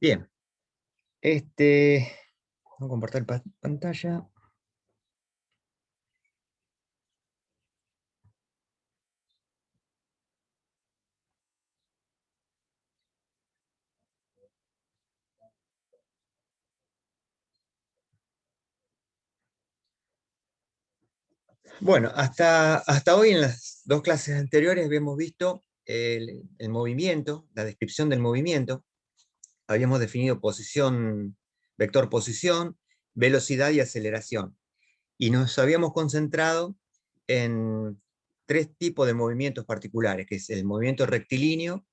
Bien, vamos a compartir pantalla. Bueno, hasta hoy en las dos clases anteriores habíamos visto el movimiento, la descripción del movimiento. Habíamos definido posición, vector posición, velocidad y aceleración. Y nos habíamos concentrado en tres tipos de movimientos particulares, que es el movimiento rectilíneo,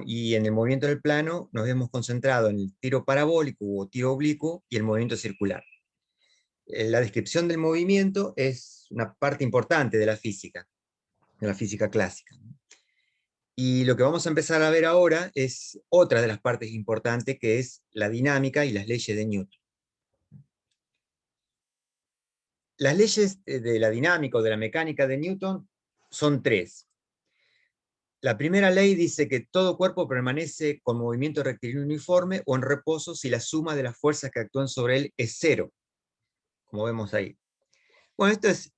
y en el movimiento del plano nos habíamos concentrado en el tiro parabólico o tiro oblicuo y el movimiento circular. La descripción del movimiento es una parte importante de la física clásica. Y lo que vamos a empezar a ver ahora es otra de las partes importantes, que es la dinámica y las leyes de Newton. Las leyes de la dinámica o de la mecánica de Newton son tres. La primera ley dice que todo cuerpo permanece con movimiento rectilíneo uniforme o en reposo si la suma de las fuerzas que actúan sobre él es cero, como vemos ahí. Bueno, esto es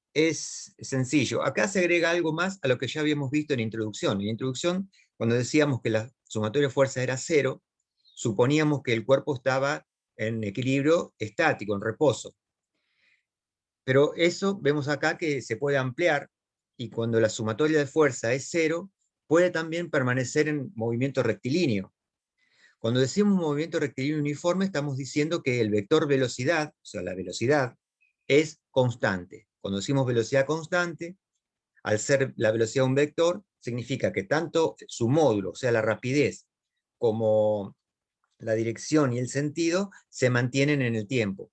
sencillo. Acá se agrega algo más a lo que ya habíamos visto en introducción. En introducción, cuando decíamos que la sumatoria de fuerzas era cero, suponíamos que el cuerpo estaba en equilibrio estático, en reposo. Pero eso vemos acá que se puede ampliar, y cuando la sumatoria de fuerza es cero, puede también permanecer en movimiento rectilíneo. Cuando decimos movimiento rectilíneo uniforme, estamos diciendo que el vector velocidad, o sea, la velocidad, es constante. Cuando decimos velocidad constante, al ser la velocidad un vector, significa que tanto su módulo, o sea, la rapidez, como la dirección y el sentido, se mantienen en el tiempo.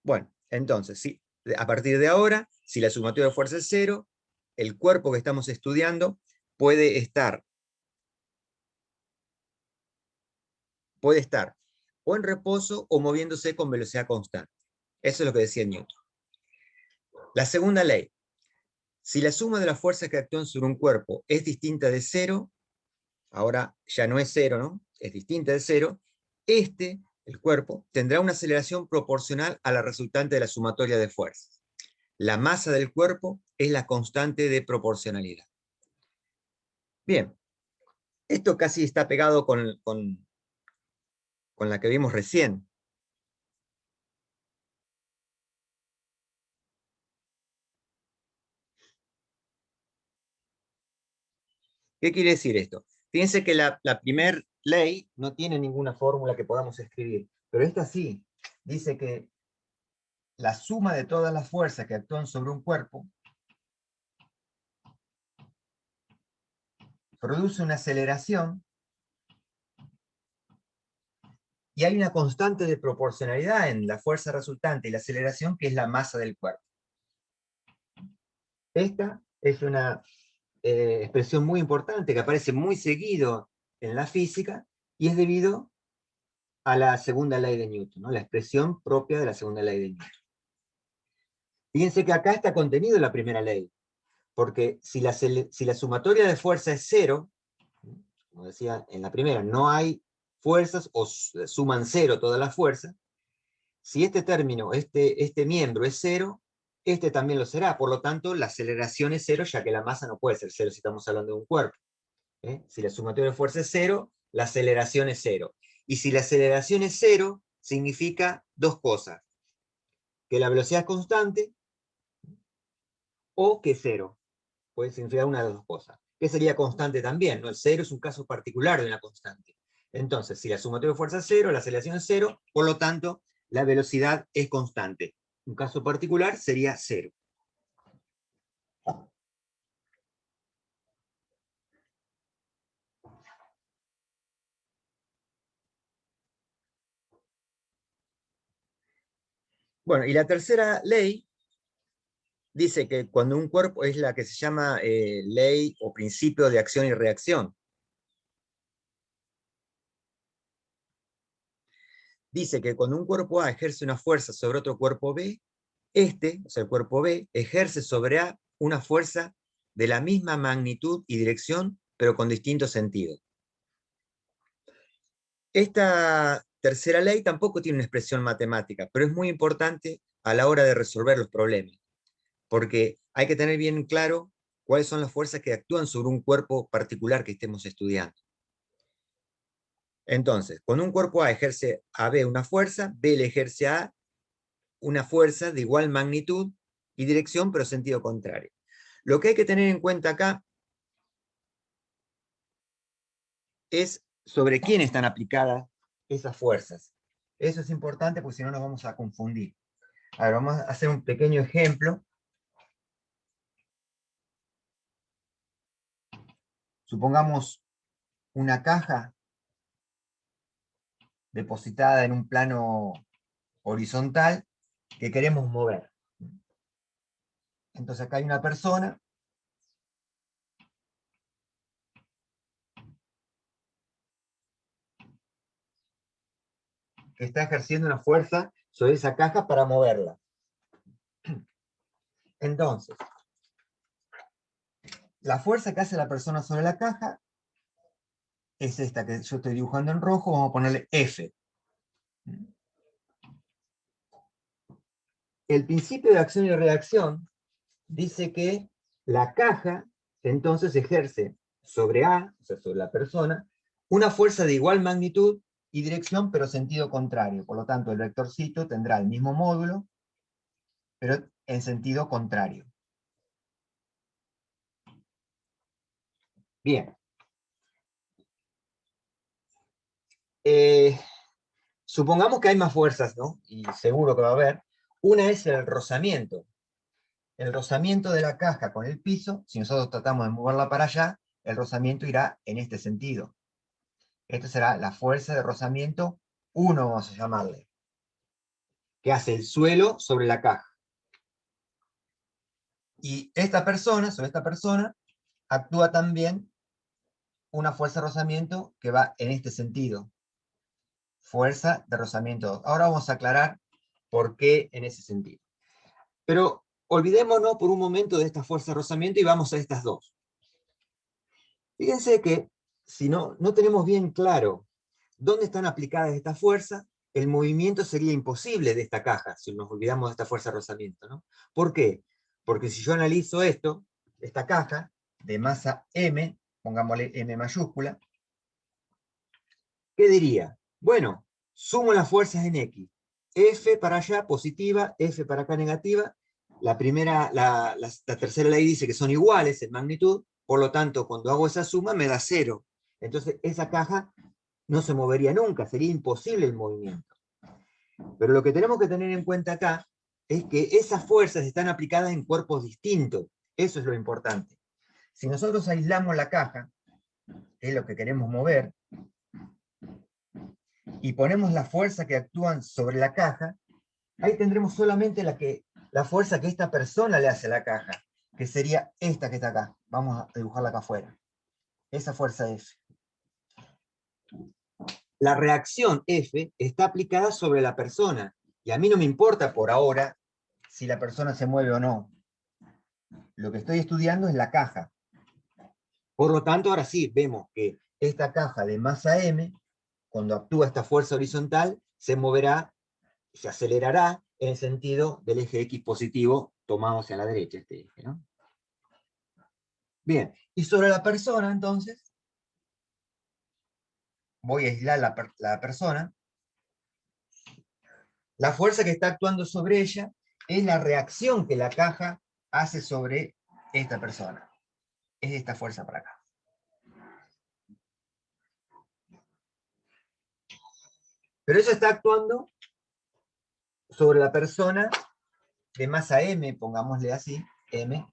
Bueno, entonces, a partir de ahora, si la sumatoria de fuerza es cero, el cuerpo que estamos estudiando puede estar o en reposo o moviéndose con velocidad constante. Eso es lo que decía Newton. La segunda ley: si la suma de las fuerzas que actúan sobre un cuerpo es distinta de cero, ahora ya no es cero, ¿no? Es distinta de cero, el cuerpo, tendrá una aceleración proporcional a la resultante de la sumatoria de fuerzas. La masa del cuerpo es la constante de proporcionalidad. Bien, esto casi está pegado con la que vimos recién. ¿Qué quiere decir esto? Fíjense que la primera ley no tiene ninguna fórmula que podamos escribir, pero esta sí. Dice que la suma de todas las fuerzas que actúan sobre un cuerpo produce una aceleración, y hay una constante de proporcionalidad en la fuerza resultante y la aceleración, que es la masa del cuerpo. Esta es una expresión muy importante que aparece muy seguido en la física, y es debido a la segunda ley de Newton, ¿no? La expresión propia de la segunda ley de Newton. Fíjense que acá está contenido la primera ley, porque si la sumatoria de fuerza es cero, como decía en la primera, no hay fuerzas o suman cero todas las fuerzas. Si este término, este miembro es cero, este también lo será. Por lo tanto, la aceleración es cero, ya que la masa no puede ser cero si estamos hablando de un cuerpo. Si la sumatoria de fuerza es cero, la aceleración es cero. Y si la aceleración es cero, significa dos cosas: que la velocidad es constante o que es cero. Puede significar una de las dos cosas. ¿Qué sería constante también? ¿No? El cero es un caso particular de una constante. Entonces, si la sumatoria de fuerza es cero, la aceleración es cero, por lo tanto, la velocidad es constante. Un caso particular sería cero. Bueno, y la tercera ley dice que cuando un cuerpo, es la que se llama ley o principio de acción y reacción. Dice que cuando un cuerpo A ejerce una fuerza sobre otro cuerpo B, o sea, el cuerpo B, ejerce sobre A una fuerza de la misma magnitud y dirección, pero con distinto sentido. Esta tercera ley tampoco tiene una expresión matemática, pero es muy importante a la hora de resolver los problemas, porque hay que tener bien claro cuáles son las fuerzas que actúan sobre un cuerpo particular que estemos estudiando. Entonces, cuando un cuerpo A ejerce a B una fuerza, B le ejerce a A una fuerza de igual magnitud y dirección, pero sentido contrario. Lo que hay que tener en cuenta acá es sobre quién están aplicadas esas fuerzas. Eso es importante porque si no nos vamos a confundir. A ver, vamos a hacer un pequeño ejemplo. Supongamos una caja depositada en un plano horizontal que queremos mover. Entonces acá hay una persona que está ejerciendo una fuerza sobre esa caja para moverla. Entonces, la fuerza que hace la persona sobre la caja es esta que yo estoy dibujando en rojo, vamos a ponerle F. El principio de acción y reacción dice que la caja entonces ejerce sobre A, o sea, sobre la persona, una fuerza de igual magnitud y dirección, pero sentido contrario. Por lo tanto, el vectorcito tendrá el mismo módulo, pero en sentido contrario. Bien. Supongamos que hay más fuerzas, ¿no? Y seguro que va a haber. Una es el rozamiento. El rozamiento de la caja con el piso, si nosotros tratamos de moverla para allá, el rozamiento irá en este sentido. Esta será la fuerza de rozamiento 1, vamos a llamarle, que hace el suelo sobre la caja. Y esta persona, sobre esta persona, actúa también una fuerza de rozamiento que va en este sentido. Fuerza de rozamiento 2. Ahora vamos a aclarar por qué en ese sentido. Pero olvidémonos por un momento de esta fuerza de rozamiento y vamos a estas dos. Fíjense que si no tenemos bien claro dónde están aplicadas estas fuerzas, el movimiento sería imposible de esta caja, si nos olvidamos de esta fuerza de rozamiento, ¿no? ¿Por qué? Porque si yo analizo esto, esta caja de masa M, pongámosle M mayúscula, ¿qué diría? Bueno, sumo las fuerzas en X. F para allá positiva, F para acá negativa. La tercera ley dice que son iguales en magnitud, por lo tanto, cuando hago esa suma me da 0. Entonces, esa caja no se movería nunca, sería imposible el movimiento. Pero lo que tenemos que tener en cuenta acá es que esas fuerzas están aplicadas en cuerpos distintos. Eso es lo importante. Si nosotros aislamos la caja, que es lo que queremos mover, y ponemos la fuerza que actúan sobre la caja, ahí tendremos solamente la fuerza que esta persona le hace a la caja, que sería esta que está acá. Vamos a dibujarla acá afuera. Esa fuerza F. La reacción F está aplicada sobre la persona, y a mí no me importa por ahora si la persona se mueve o no. Lo que estoy estudiando es la caja. Por lo tanto, ahora sí, vemos que esta caja de masa M, cuando actúa esta fuerza horizontal, se moverá, se acelerará en el sentido del eje X positivo tomado hacia la derecha, este eje, ¿no? Bien, y sobre la persona, entonces, voy a aislar la persona. La fuerza que está actuando sobre ella es la reacción que la caja hace sobre esta persona. Es esta fuerza para acá. Pero eso está actuando sobre la persona de masa M, pongámosle así, M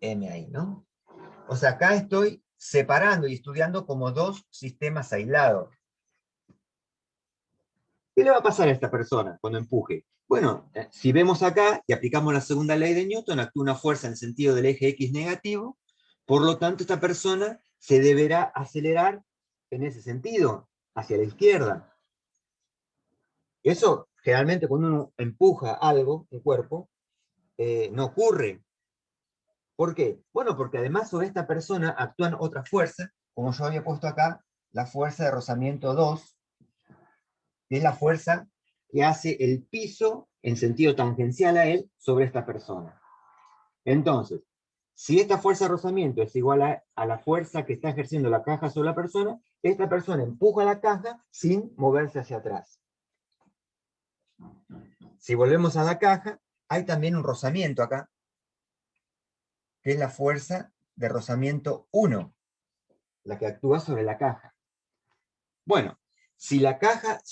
ahí, ¿no? O sea, acá estoy separando y estudiando como dos sistemas aislados. ¿Qué le va a pasar a esta persona cuando empuje? Bueno, si vemos acá y aplicamos la segunda ley de Newton, actúa una fuerza en el sentido del eje X negativo, por lo tanto esta persona se deberá acelerar en ese sentido, hacia la izquierda. Eso generalmente cuando uno empuja algo, un cuerpo, no ocurre. ¿Por qué? Bueno, porque además sobre esta persona actúan otras fuerzas, como yo había puesto acá, la fuerza de rozamiento 2, que es la fuerza que hace el piso en sentido tangencial a él sobre esta persona. Entonces, si esta fuerza de rozamiento es igual a la fuerza que está ejerciendo la caja sobre la persona, esta persona empuja la caja sin moverse hacia atrás. Si volvemos a la caja, hay también un rozamiento acá, que es la fuerza de rozamiento 1, la que actúa sobre la caja. Bueno, si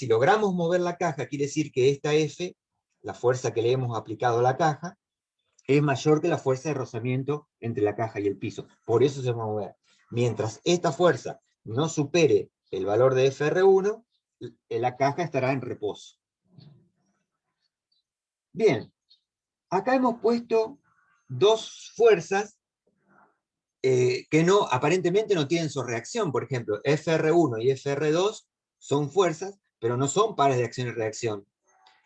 logramos mover la caja, quiere decir que esta F, la fuerza que le hemos aplicado a la caja, es mayor que la fuerza de rozamiento entre la caja y el piso. Por eso se va a mover. Mientras esta fuerza no supere el valor de FR1, la caja estará en reposo. Bien, acá hemos puesto dos fuerzas que aparentemente no tienen su reacción. Por ejemplo, FR1 y FR2 son fuerzas, pero no son pares de acción y reacción.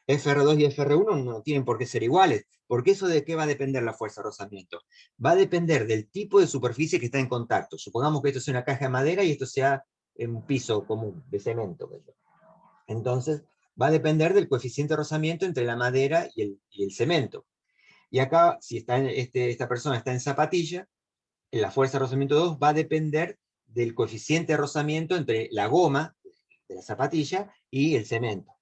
FR2 y FR1 no tienen por qué ser iguales, porque eso de qué va a depender la fuerza de rozamiento. Va a depender del tipo de superficie que está en contacto. Supongamos que esto sea una caja de madera y esto sea un piso común, de cemento. Entonces, va a depender del coeficiente de rozamiento entre la madera y el cemento. Y acá, si esta persona está en zapatilla, la fuerza de rozamiento 2 va a depender del coeficiente de rozamiento entre la goma de la zapatilla y el cemento.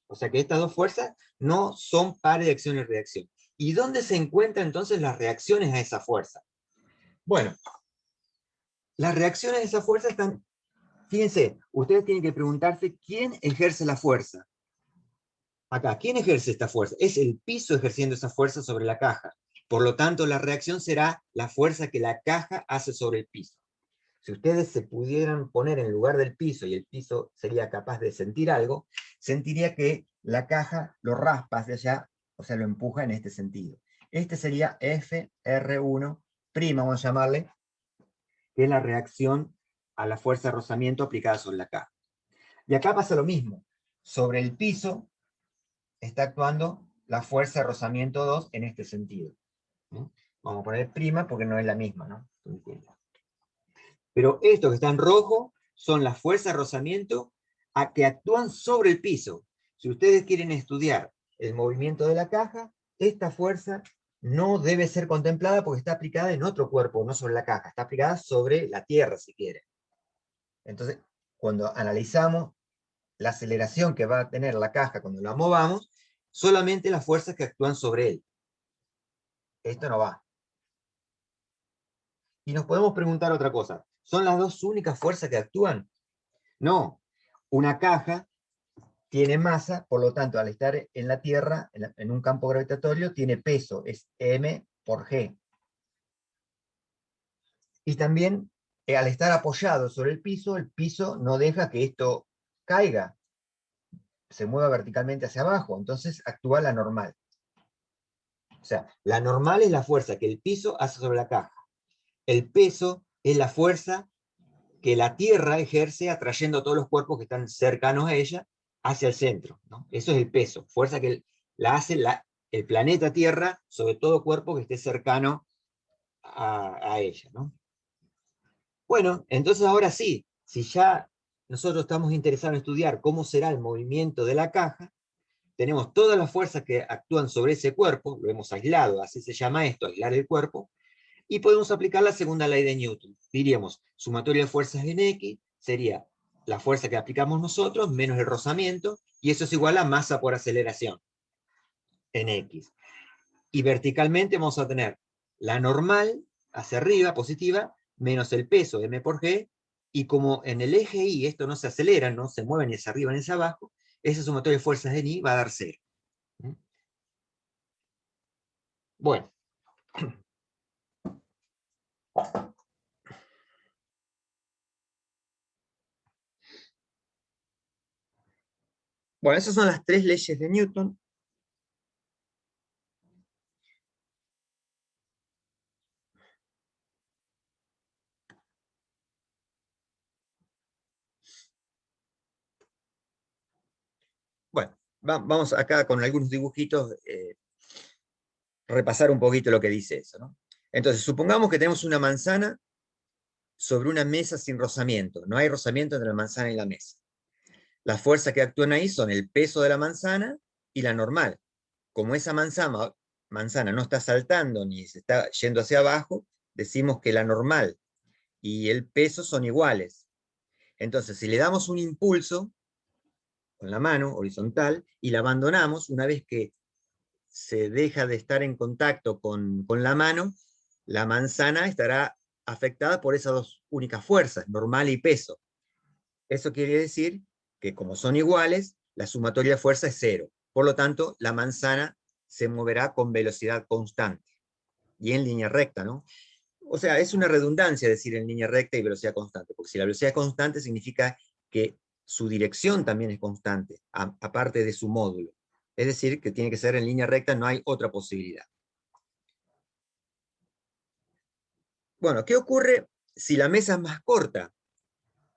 O sea que estas dos fuerzas no son pares de acción y reacción. ¿Y dónde se encuentran entonces las reacciones a esa fuerza? Bueno, las reacciones a esa fuerza están... Fíjense, ustedes tienen que preguntarse quién ejerce la fuerza. Acá, ¿quién ejerce esta fuerza? Es el piso ejerciendo esa fuerza sobre la caja. Por lo tanto, la reacción será la fuerza que la caja hace sobre el piso. Si ustedes se pudieran poner en lugar del piso y el piso sería capaz de sentir algo, sentiría que la caja lo raspa hacia allá, o sea, lo empuja en este sentido. Este sería FR1', vamos a llamarle, que es la reacción a la fuerza de rozamiento aplicada sobre la caja. Y acá pasa lo mismo. Sobre el piso está actuando la fuerza de rozamiento 2 en este sentido. Vamos a poner prima porque no es la misma, ¿no? Pero estos que están en rojo son las fuerzas de rozamiento que actúan sobre el piso. Si ustedes quieren estudiar el movimiento de la caja, esta fuerza no debe ser contemplada porque está aplicada en otro cuerpo, no sobre la caja, está aplicada sobre la tierra, si quieren. Entonces, cuando analizamos la aceleración que va a tener la caja cuando la movamos, solamente las fuerzas que actúan sobre él. Esto no va. Y nos podemos preguntar otra cosa. ¿Son las dos únicas fuerzas que actúan? No. Una caja tiene masa, por lo tanto, al estar en la Tierra, en un campo gravitatorio, tiene peso, es m por g. Y también, al estar apoyado sobre el piso no deja que esto caiga, se mueva verticalmente hacia abajo, entonces actúa la normal. O sea, la normal es la fuerza que el piso hace sobre la caja. El peso es la fuerza que la Tierra ejerce atrayendo a todos los cuerpos que están cercanos a ella hacia el centro, ¿no? Eso es el peso, fuerza que la hace el planeta Tierra sobre todo cuerpo que esté cercano a ella, ¿no? Bueno, entonces ahora sí, si ya nosotros estamos interesados en estudiar cómo será el movimiento de la caja, tenemos todas las fuerzas que actúan sobre ese cuerpo, lo hemos aislado, así se llama esto, aislar el cuerpo, y podemos aplicar la segunda ley de Newton. Diríamos, sumatoria de fuerzas en X sería la fuerza que aplicamos nosotros menos el rozamiento, y eso es igual a masa por aceleración en X. Y verticalmente vamos a tener la normal hacia arriba, positiva, menos el peso, m por g, y como en el eje Y esto no se acelera, no se mueve ni hacia arriba ni hacia abajo, esa sumatoria de fuerzas en Y va a dar 0. Bueno. Bueno, esas son las tres leyes de Newton. Bueno, vamos acá con algunos dibujitos, repasar un poquito lo que dice eso, ¿no? Entonces, supongamos que tenemos una manzana sobre una mesa sin rozamiento. No hay rozamiento entre la manzana y la mesa. Las fuerzas que actúan ahí son el peso de la manzana y la normal. Como esa manzana no está saltando ni se está yendo hacia abajo, decimos que la normal y el peso son iguales. Entonces, si le damos un impulso con la mano horizontal y la abandonamos, una vez que se deja de estar en contacto con la mano, la manzana estará afectada por esas dos únicas fuerzas, normal y peso. Eso quiere decir que como son iguales, la sumatoria de fuerza es cero. Por lo tanto, la manzana se moverá con velocidad constante y en línea recta, ¿no? O sea, es una redundancia decir en línea recta y velocidad constante, porque si la velocidad es constante significa que su dirección también es constante, aparte de su módulo. Es decir, que tiene que ser en línea recta, no hay otra posibilidad. Bueno, ¿qué ocurre si la mesa es más corta?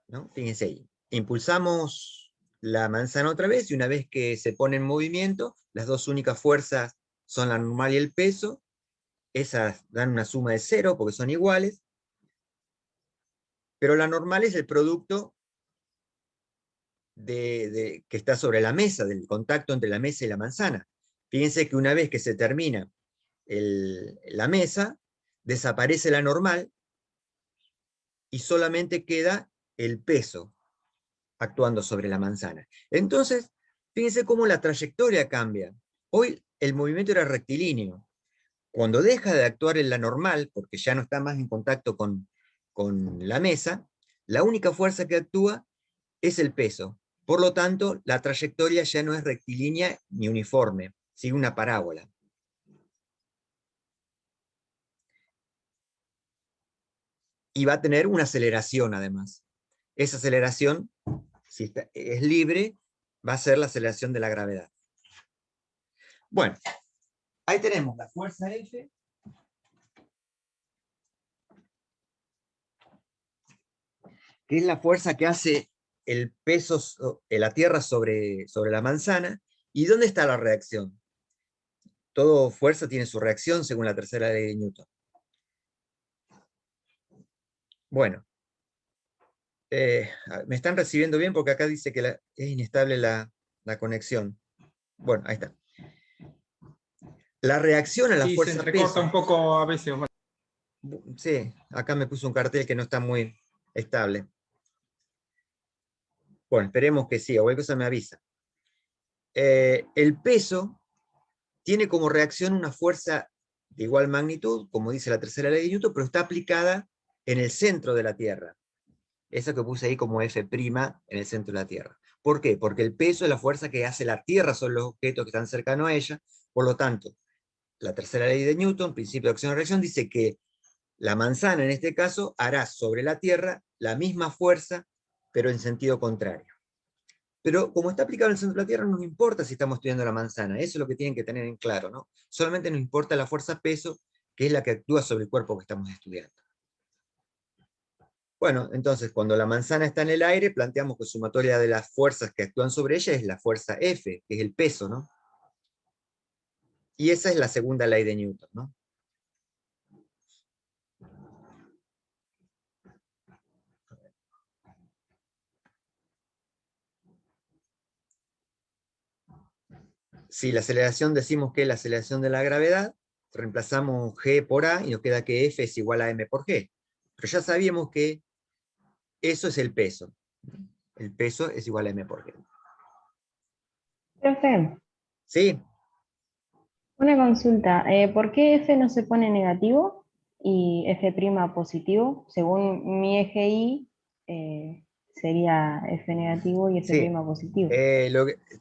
¿No? Fíjense ahí. Impulsamos la manzana otra vez y una vez que se pone en movimiento, las dos únicas fuerzas son la normal y el peso. Esas dan una suma de cero porque son iguales. Pero la normal es el producto que está sobre la mesa, del contacto entre la mesa y la manzana. Fíjense que una vez que se termina la mesa, desaparece la normal y solamente queda el peso actuando sobre la manzana. Entonces, fíjense cómo la trayectoria cambia. Hoy el movimiento era rectilíneo. Cuando deja de actuar en la normal, porque ya no está más en contacto con la mesa, la única fuerza que actúa es el peso. Por lo tanto, la trayectoria ya no es rectilínea ni uniforme, sigue una parábola. Y va a tener una aceleración además. Esa aceleración, si es libre, va a ser la aceleración de la gravedad. Bueno, ahí tenemos la fuerza F, que es la fuerza que hace el peso de la Tierra sobre la manzana. ¿Y dónde está la reacción? Toda fuerza tiene su reacción según la tercera ley de Newton. Bueno, me están recibiendo bien porque acá dice que es inestable la conexión. Bueno, ahí está. La reacción a la Sí, se fuerza entrecorta peso. un poco a veces. Sí, acá me puso un cartel que no está muy estable. Bueno, esperemos que sí, o cualquier cosa me avisa. El peso tiene como reacción una fuerza de igual magnitud, como dice la tercera ley de Newton, pero está aplicada en el centro de la Tierra. Esa que puse ahí como F' en el centro de la Tierra. ¿Por qué? Porque el peso es la fuerza que hace la Tierra sobre los objetos que están cercanos a ella. Por lo tanto, la tercera ley de Newton, principio de acción y reacción, dice que la manzana, en este caso, hará sobre la Tierra la misma fuerza, pero en sentido contrario. Pero como está aplicado en el centro de la Tierra, no nos importa si estamos estudiando la manzana. Eso es lo que tienen que tener en claro, ¿no? Solamente nos importa la fuerza peso, que es la que actúa sobre el cuerpo que estamos estudiando. Bueno, entonces, cuando la manzana está en el aire, planteamos que sumatoria de las fuerzas que actúan sobre ella es la fuerza F, que es el peso, ¿no? Y esa es la segunda ley de Newton, ¿no? Si la aceleración decimos que es la aceleración de la gravedad, reemplazamos G por A y nos queda que F es igual a M por G. Pero ya sabíamos que eso es el peso. El peso es igual a M por G. Profe, ¿Sí? una consulta. ¿Por qué F no se pone negativo y F' positivo? Según mi eje Y, sería F negativo y F' Sí. positivo.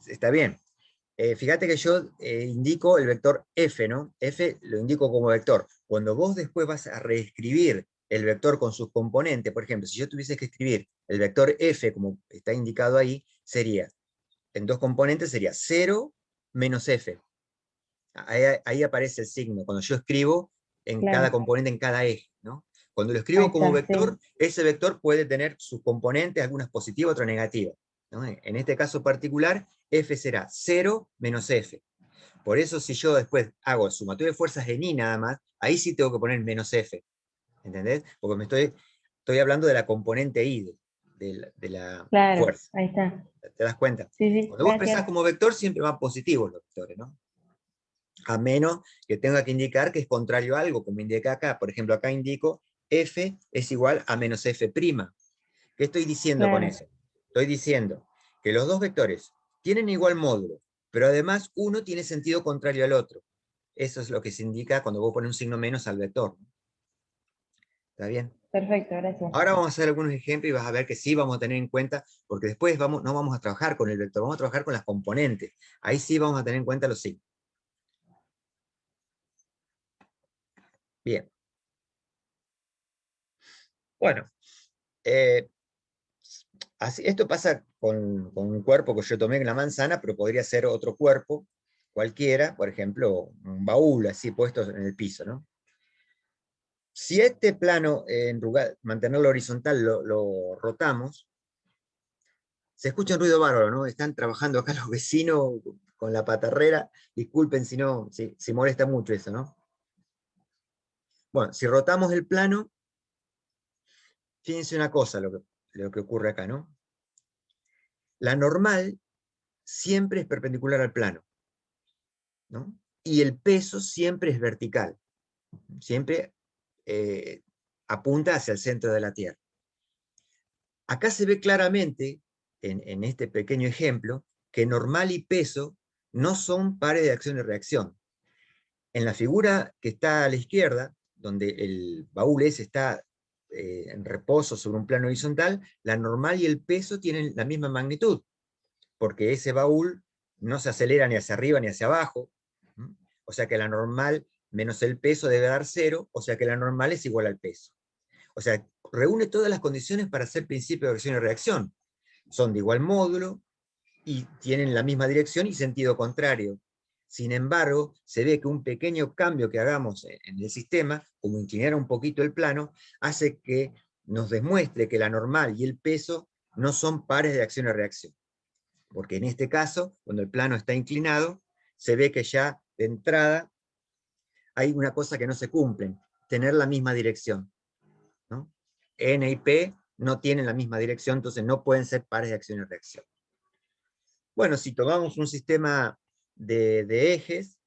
Está bien. Fíjate que yo indico el vector F, ¿no? F lo indico como vector. Cuando vos después vas a reescribir el vector con sus componentes, por ejemplo, si yo tuviese que escribir el vector F, como está indicado ahí, sería, en dos componentes sería 0 menos F. Ahí aparece el signo, cuando yo escribo en cada Claro, componente, en cada eje, ¿no? Cuando lo ahí escribo como está, sí. vector, ese vector puede tener sus componentes, algunas positivas, otras negativas, ¿no? En este caso particular, F será 0 menos F. Por eso si yo después hago el sumatorio de fuerzas en I nada más, ahí sí tengo que poner menos F, ¿entendés? Porque estoy hablando de la componente I. de la Claro, fuerza. ahí está. ¿Te das cuenta? Sí, sí, Cuando vos expresás gracias. como vector, siempre van positivos los vectores, ¿no? A menos que tenga que indicar que es contrario a algo, como indica acá. Por ejemplo, acá indico f es igual a menos f'. ¿Qué estoy diciendo con Claro, eso? Estoy diciendo que los dos vectores tienen igual módulo, pero además uno tiene sentido contrario al otro. Eso es lo que se indica cuando vos pones un signo menos al vector. ¿Está bien? perfecto, gracias. Ahora vamos a hacer algunos ejemplos y vas a ver que sí vamos a tener en cuenta, porque después no vamos a trabajar con el vector, vamos a trabajar con las componentes. Ahí sí vamos a tener en cuenta los signos. Bien. Bueno, esto pasa con un cuerpo que yo tomé en la manzana, pero podría ser otro cuerpo, cualquiera, por ejemplo, un baúl así puesto en el piso, ¿no? Si este plano, en lugar de mantenerlo horizontal, lo rotamos, se escucha un ruido bárbaro, ¿no? Están trabajando acá los vecinos con la patarrera, disculpen si no, si molesta mucho eso, ¿no? Bueno, si rotamos el plano, fíjense una cosa lo que ocurre acá, ¿no? La normal siempre es perpendicular al plano, ¿no? Y el peso siempre es vertical, siempre apunta hacia el centro de la Tierra. Acá se ve claramente, en este pequeño ejemplo, que normal y peso no son pares de acción y reacción. En la figura que está a la izquierda, donde el baúl ese está en reposo sobre un plano horizontal, la normal y el peso tienen la misma magnitud, porque ese baúl no se acelera ni hacia arriba ni hacia abajo, o sea que la normal menos el peso debe dar 0, o sea que la normal es igual al peso. O sea, reúne todas las condiciones para hacer principio de acción y reacción. Son de igual módulo y tienen la misma dirección y sentido contrario. Sin embargo, se ve que un pequeño cambio que hagamos en el sistema, como inclinar un poquito el plano, hace que nos demuestre que la normal y el peso no son pares de acción y reacción. Porque en este caso, cuando el plano está inclinado, se ve que ya de entrada hay una cosa que no se cumple, tener la misma dirección, ¿no? N y P no tienen la misma dirección, entonces no pueden ser pares de acción y reacción. Bueno, si tomamos un sistema de ejes,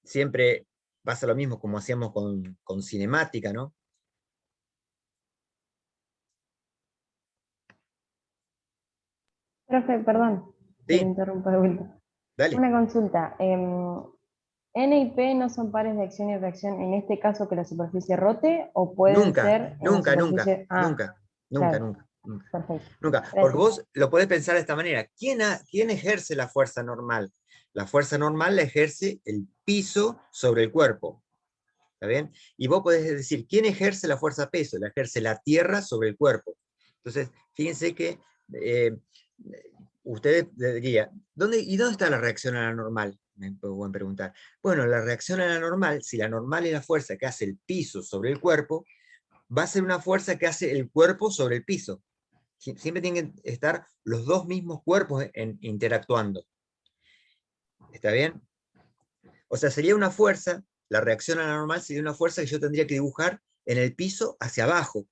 siempre pasa lo mismo como hacíamos con cinemática, ¿no? Profe, perdón, que le Sí, interrumpa de vuelta. dale. Una consulta. ¿N y P no son pares de acción y reacción en este caso que la superficie rote o pueden Nunca, ser en la nunca, nunca, superficie? Ah, nunca, nunca, claro, nunca, nunca. perfecto. Nunca, porque Gracias. vos lo podés pensar de esta manera. ¿Quién ejerce la fuerza normal? La fuerza normal la ejerce el piso sobre el cuerpo. ¿Está bien? Y vos podés decir, ¿quién ejerce la fuerza peso? La ejerce la tierra sobre el cuerpo. Entonces, fíjense que ustedes dirían, ¿y dónde está la reacción a la normal? Me pueden preguntar. Bueno, la reacción a la normal, si la normal es la fuerza que hace el piso sobre el cuerpo, va a ser una fuerza que hace el cuerpo sobre el piso. Siempre tienen que estar los dos mismos cuerpos interactuando. ¿Está bien? O sea, sería una fuerza, la reacción a la normal sería una fuerza que yo tendría que dibujar en el piso hacia abajo.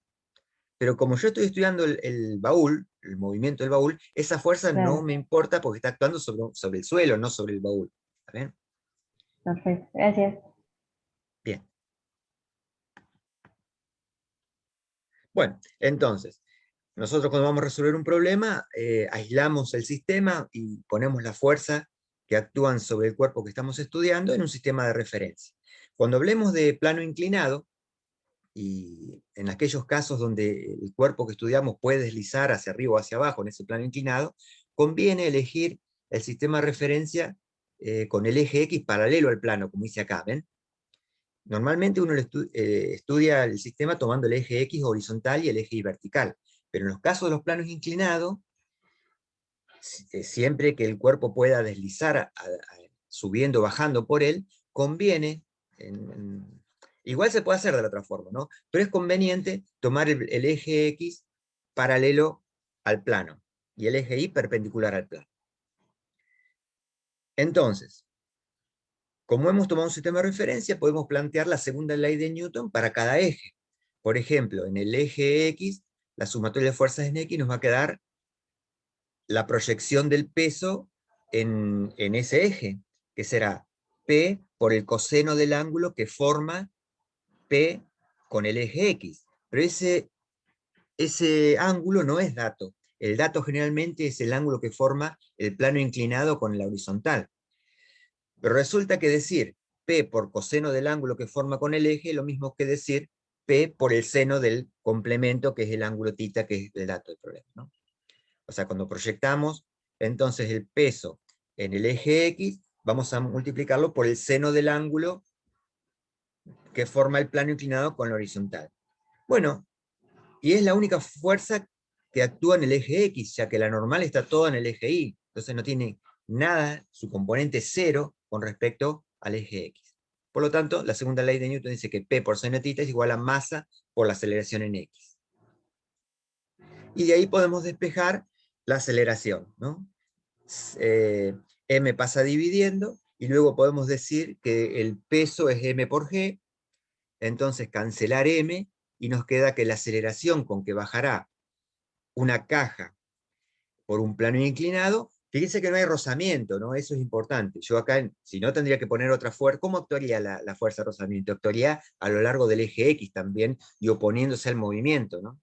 Pero como yo estoy estudiando el baúl, el movimiento del baúl, esa fuerza no Claro, me importa porque está actuando sobre el suelo, no sobre el baúl. ¿Está bien? perfecto. Gracias. Bien. Bueno, entonces, nosotros cuando vamos a resolver un problema, aislamos el sistema y ponemos la fuerza que actúan sobre el cuerpo que estamos estudiando en un sistema de referencia. Cuando hablemos de plano inclinado, y en aquellos casos donde el cuerpo que estudiamos puede deslizar hacia arriba o hacia abajo en ese plano inclinado, conviene elegir el sistema de referencia con el eje X paralelo al plano, como dice acá, ¿ven? Normalmente uno estudia el sistema tomando el eje X horizontal y el eje Y vertical, pero en los casos de los planos inclinados, siempre que el cuerpo pueda deslizar subiendo o bajando por él, conviene, igual se puede hacer de la otra forma, ¿no? Pero es conveniente tomar el eje X paralelo al plano y el eje Y perpendicular al plano. Entonces, como hemos tomado un sistema de referencia, podemos plantear la segunda ley de Newton para cada eje. Por ejemplo, en el eje X, la sumatoria de fuerzas en X nos va a quedar la proyección del peso en ese eje, que será P por el coseno del ángulo que forma P con el eje X. Pero ese ángulo no es dato. El dato generalmente es el ángulo que forma el plano inclinado con la horizontal. Pero resulta que decir P por coseno del ángulo que forma con el eje es lo mismo que decir P por el seno del complemento, que es el ángulo θ, que es el dato del problema, ¿no? O sea, cuando proyectamos entonces el peso en el eje X, vamos a multiplicarlo por el seno del ángulo que forma el plano inclinado con la horizontal. Bueno, y es la única fuerza que actúa en el eje X, ya que la normal está toda en el eje Y, entonces no tiene nada, su componente cero con respecto al eje X. Por lo tanto, la segunda ley de Newton dice que P por seno θ es igual a masa por la aceleración en X. Y de ahí podemos despejar la aceleración, ¿no? M pasa dividiendo, y luego podemos decir que el peso es M por G, entonces cancelar M, y nos queda que la aceleración con que bajará una caja por un plano inclinado, fíjense que no hay rozamiento, ¿no? Eso es importante. Yo acá, si no, tendría que poner otra fuerza. ¿Cómo actuaría la fuerza de rozamiento? Actuaría a lo largo del eje X también, y oponiéndose al movimiento, ¿no?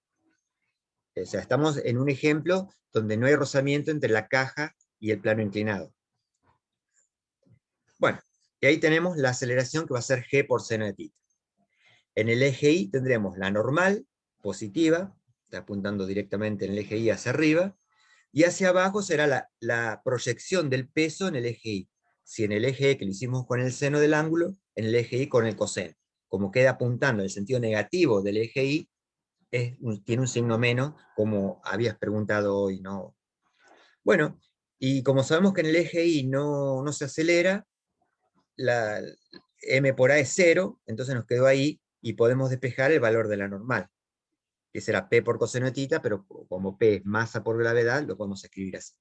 O sea, estamos en un ejemplo donde no hay rozamiento entre la caja y el plano inclinado. Bueno, y ahí tenemos la aceleración que va a ser G por seno de θ. En el eje Y tendremos la normal, positiva, está apuntando directamente en el eje Y hacia arriba, y hacia abajo será la proyección del peso en el eje Y. Si en el eje E que lo hicimos con el seno del ángulo, en el eje Y con el coseno. Como queda apuntando en el sentido negativo del eje Y, tiene un signo menos, como habías preguntado hoy, ¿no? Bueno, y como sabemos que en el eje Y no se acelera, la M por A es 0, entonces nos quedó ahí, y podemos despejar el valor de la normal, que será P por coseno de θ, pero como P es masa por gravedad, lo podemos escribir así.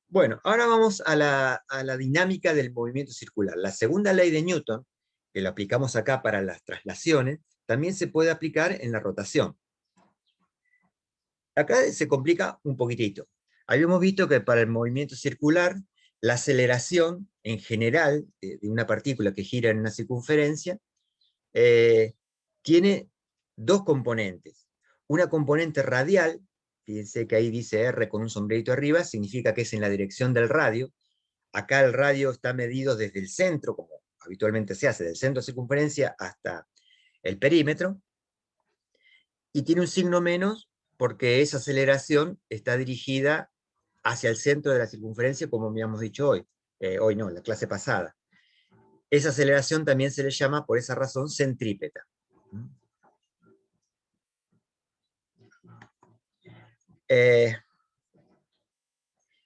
Bueno, ahora vamos a la dinámica del movimiento circular. La segunda ley de Newton, que lo aplicamos acá para las traslaciones, también se puede aplicar en la rotación. Acá se complica un poquitito. Habíamos visto que para el movimiento circular, la aceleración en general de una partícula que gira en una circunferencia tiene dos componentes. Una componente radial, fíjense que ahí dice R con un sombrerito arriba, significa que es en la dirección del radio. Acá el radio está medido desde el centro, como habitualmente se hace, del centro de circunferencia hasta el perímetro, y tiene un signo menos porque esa aceleración está dirigida hacia el centro de la circunferencia, como habíamos dicho hoy. Hoy no, en la clase pasada. Esa aceleración también se le llama, por esa razón, centrípeta.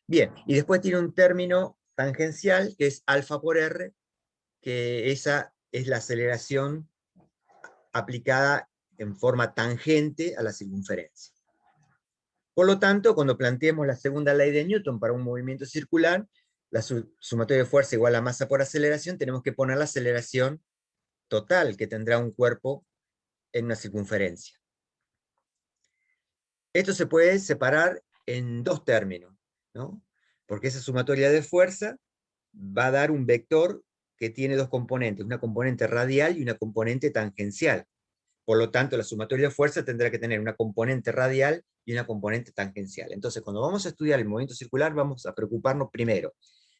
Bien, y después tiene un término tangencial, que es alfa por R, que esa es la aceleración aplicada en forma tangente a la circunferencia. Por lo tanto, cuando planteemos la segunda ley de Newton para un movimiento circular, la sumatoria de fuerza igual a masa por aceleración, tenemos que poner la aceleración total que tendrá un cuerpo en una circunferencia. Esto se puede separar en dos términos, ¿no? Porque esa sumatoria de fuerza va a dar un vector que tiene dos componentes, una componente radial y una componente tangencial. Por lo tanto, la sumatoria de fuerza tendrá que tener una componente radial y una componente tangencial. Entonces, cuando vamos a estudiar el movimiento circular, vamos a preocuparnos primero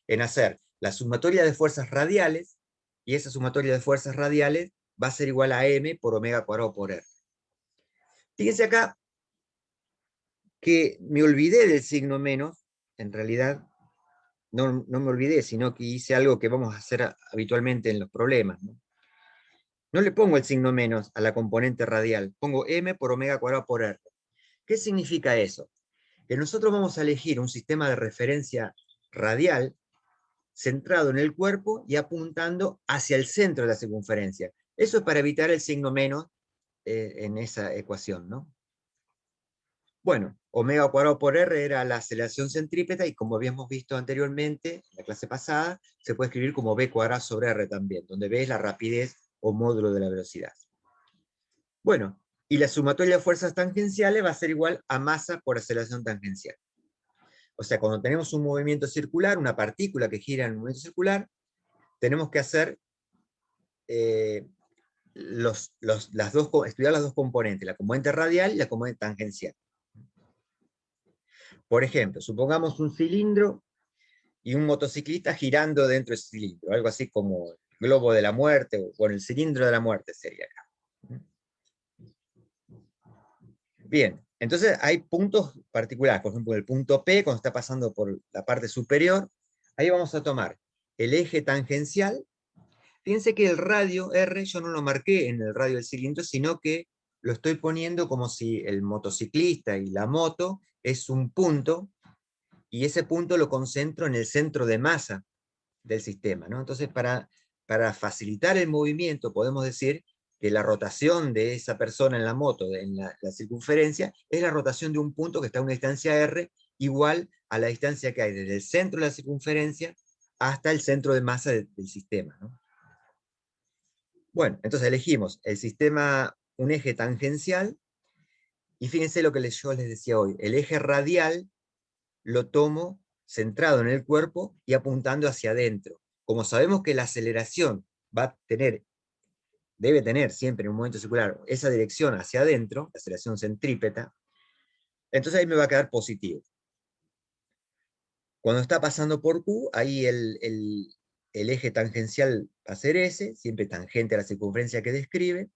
en hacer la sumatoria de fuerzas radiales, y esa sumatoria de fuerzas radiales va a ser igual a m por omega cuadrado por r. Fíjense acá que me olvidé del signo menos, en realidad no me olvidé, sino que hice algo que vamos a hacer habitualmente en los problemas, ¿no? No le pongo el signo menos a la componente radial, pongo m por omega cuadrado por r. ¿Qué significa eso? Que nosotros vamos a elegir un sistema de referencia radial centrado en el cuerpo y apuntando hacia el centro de la circunferencia. Eso es para evitar el signo menos en esa ecuación, ¿no? Bueno, omega cuadrado por r era la aceleración centrípeta, y como habíamos visto anteriormente, en la clase pasada, se puede escribir como b cuadrado sobre r también, donde b es la rapidez o módulo de la velocidad. Bueno, y la sumatoria de fuerzas tangenciales va a ser igual a masa por aceleración tangencial. O sea, cuando tenemos un movimiento circular, una partícula que gira en un movimiento circular, tenemos que hacer estudiar las dos componentes, la componente radial y la componente tangencial. Por ejemplo, supongamos un cilindro y un motociclista girando dentro del cilindro, algo así como el globo de la muerte, o bueno, el cilindro de la muerte sería acá. Bien, entonces hay puntos particulares, por ejemplo, el punto P, cuando está pasando por la parte superior, ahí vamos a tomar el eje tangencial. Fíjense que el radio R yo no lo marqué en el radio del cilindro, sino que lo estoy poniendo como si el motociclista y la moto es un punto, y ese punto lo concentro en el centro de masa del sistema, ¿no? Entonces, para facilitar el movimiento, podemos decir que la rotación de esa persona en la moto, en la circunferencia, es la rotación de un punto que está a una distancia R igual a la distancia que hay desde el centro de la circunferencia hasta el centro de masa del sistema, ¿no? Bueno, entonces elegimos el sistema, un eje tangencial, y fíjense lo que yo les decía hoy, el eje radial lo tomo centrado en el cuerpo y apuntando hacia adentro. Como sabemos que la aceleración debe tener siempre en un momento circular esa dirección hacia adentro, la aceleración centrípeta, entonces ahí me va a quedar positivo. Cuando está pasando por Q, ahí el eje tangencial va a ser S, siempre tangente a la circunferencia que describe,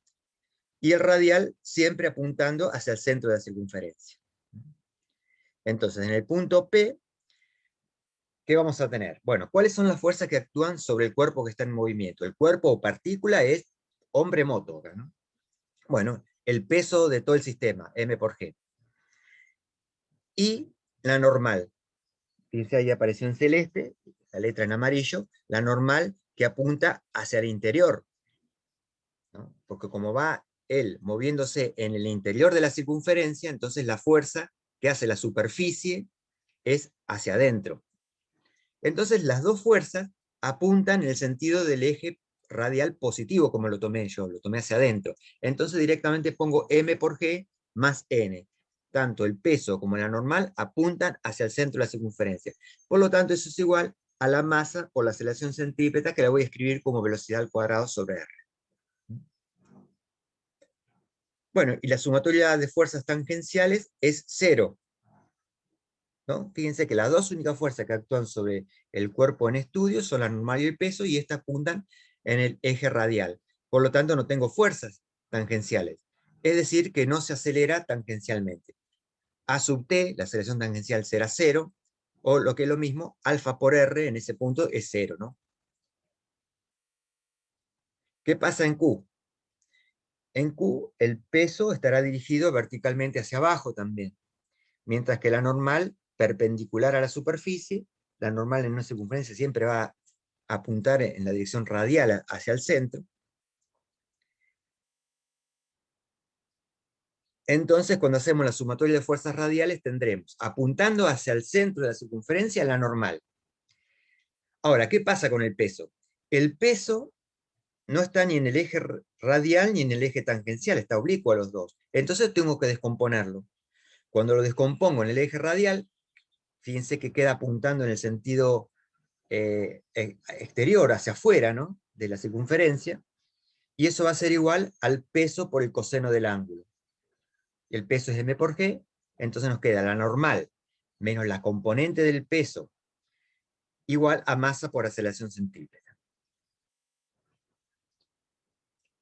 y el radial siempre apuntando hacia el centro de la circunferencia. Entonces, en el punto P, ¿qué vamos a tener? Bueno, ¿cuáles son las fuerzas que actúan sobre el cuerpo que está en movimiento? El cuerpo o partícula es hombre-moto, ¿no? Bueno, el peso de todo el sistema, M por G. Y la normal, fíjense ahí apareció en celeste, la letra en amarillo, la normal que apunta hacia el interior, ¿no? Porque como va él moviéndose en el interior de la circunferencia, entonces la fuerza que hace la superficie es hacia adentro. Entonces las dos fuerzas apuntan en el sentido del eje radial positivo, como lo tomé yo, lo tomé hacia adentro. Entonces directamente pongo M por G más N. Tanto el peso como la normal apuntan hacia el centro de la circunferencia. Por lo tanto, eso es igual a la masa por la aceleración centrípeta, que la voy a escribir como velocidad al cuadrado sobre R. Bueno, y la sumatoria de fuerzas tangenciales es 0. ¿No? Fíjense que las dos únicas fuerzas que actúan sobre el cuerpo en estudio son la normal y el peso, y estas apuntan en el eje radial. Por lo tanto, no tengo fuerzas tangenciales. Es decir, que no se acelera tangencialmente. A sub t, la aceleración tangencial será 0, o lo que es lo mismo, alfa por r en ese punto es 0, ¿no? ¿Qué pasa en Q? En Q, el peso estará dirigido verticalmente hacia abajo también, mientras que la normal, perpendicular a la superficie, la normal en una circunferencia siempre va a apuntar en la dirección radial hacia el centro. Entonces, cuando hacemos la sumatoria de fuerzas radiales, tendremos, apuntando hacia el centro de la circunferencia, la normal. Ahora, ¿qué pasa con el peso? El peso no está ni en el eje radial ni en el eje tangencial, está oblicuo a los dos. Entonces tengo que descomponerlo. Cuando lo descompongo en el eje radial, fíjense que queda apuntando en el sentido exterior, hacia afuera, ¿no?, de la circunferencia, y eso va a ser igual al peso por el coseno del ángulo. El peso es m por g, entonces nos queda la normal menos la componente del peso igual a masa por aceleración centrípeta.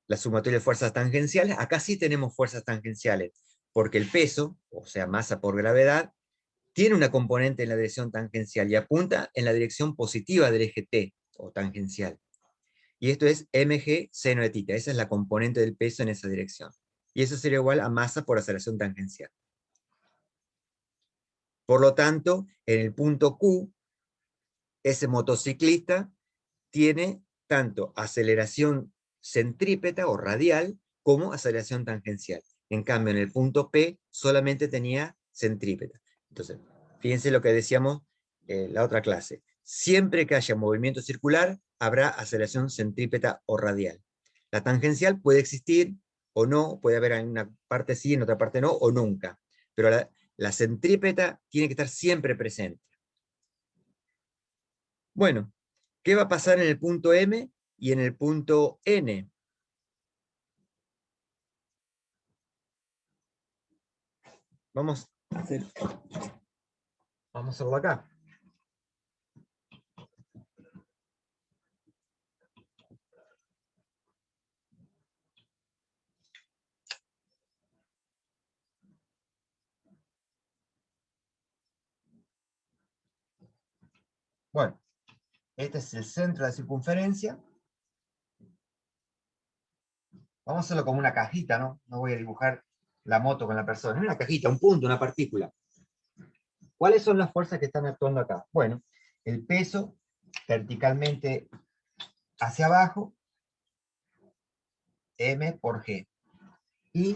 La sumatoria de fuerzas tangenciales, acá sí tenemos fuerzas tangenciales, porque el peso, o sea, masa por gravedad, tiene una componente en la dirección tangencial y apunta en la dirección positiva del eje t, o tangencial. Y esto es mg seno de θ, esa es la componente del peso en esa dirección. Y eso sería igual a masa por aceleración tangencial. Por lo tanto, en el punto Q, ese motociclista tiene tanto aceleración centrípeta o radial como aceleración tangencial. En cambio, en el punto P solamente tenía centrípeta. Entonces, fíjense lo que decíamos en la otra clase. Siempre que haya movimiento circular, habrá aceleración centrípeta o radial. La tangencial puede existir o no, puede haber en una parte sí, en otra parte no, o nunca. Pero la centrípeta tiene que estar siempre presente. Bueno, ¿qué va a pasar en el punto M y en el punto N? Vamos a hacerlo acá. Bueno, este es el centro de la circunferencia. Vamos a hacerlo como una cajita, ¿no? No voy a dibujar la moto con la persona. Es una cajita, un punto, una partícula. ¿Cuáles son las fuerzas que están actuando acá? Bueno, el peso verticalmente hacia abajo, M por G. Y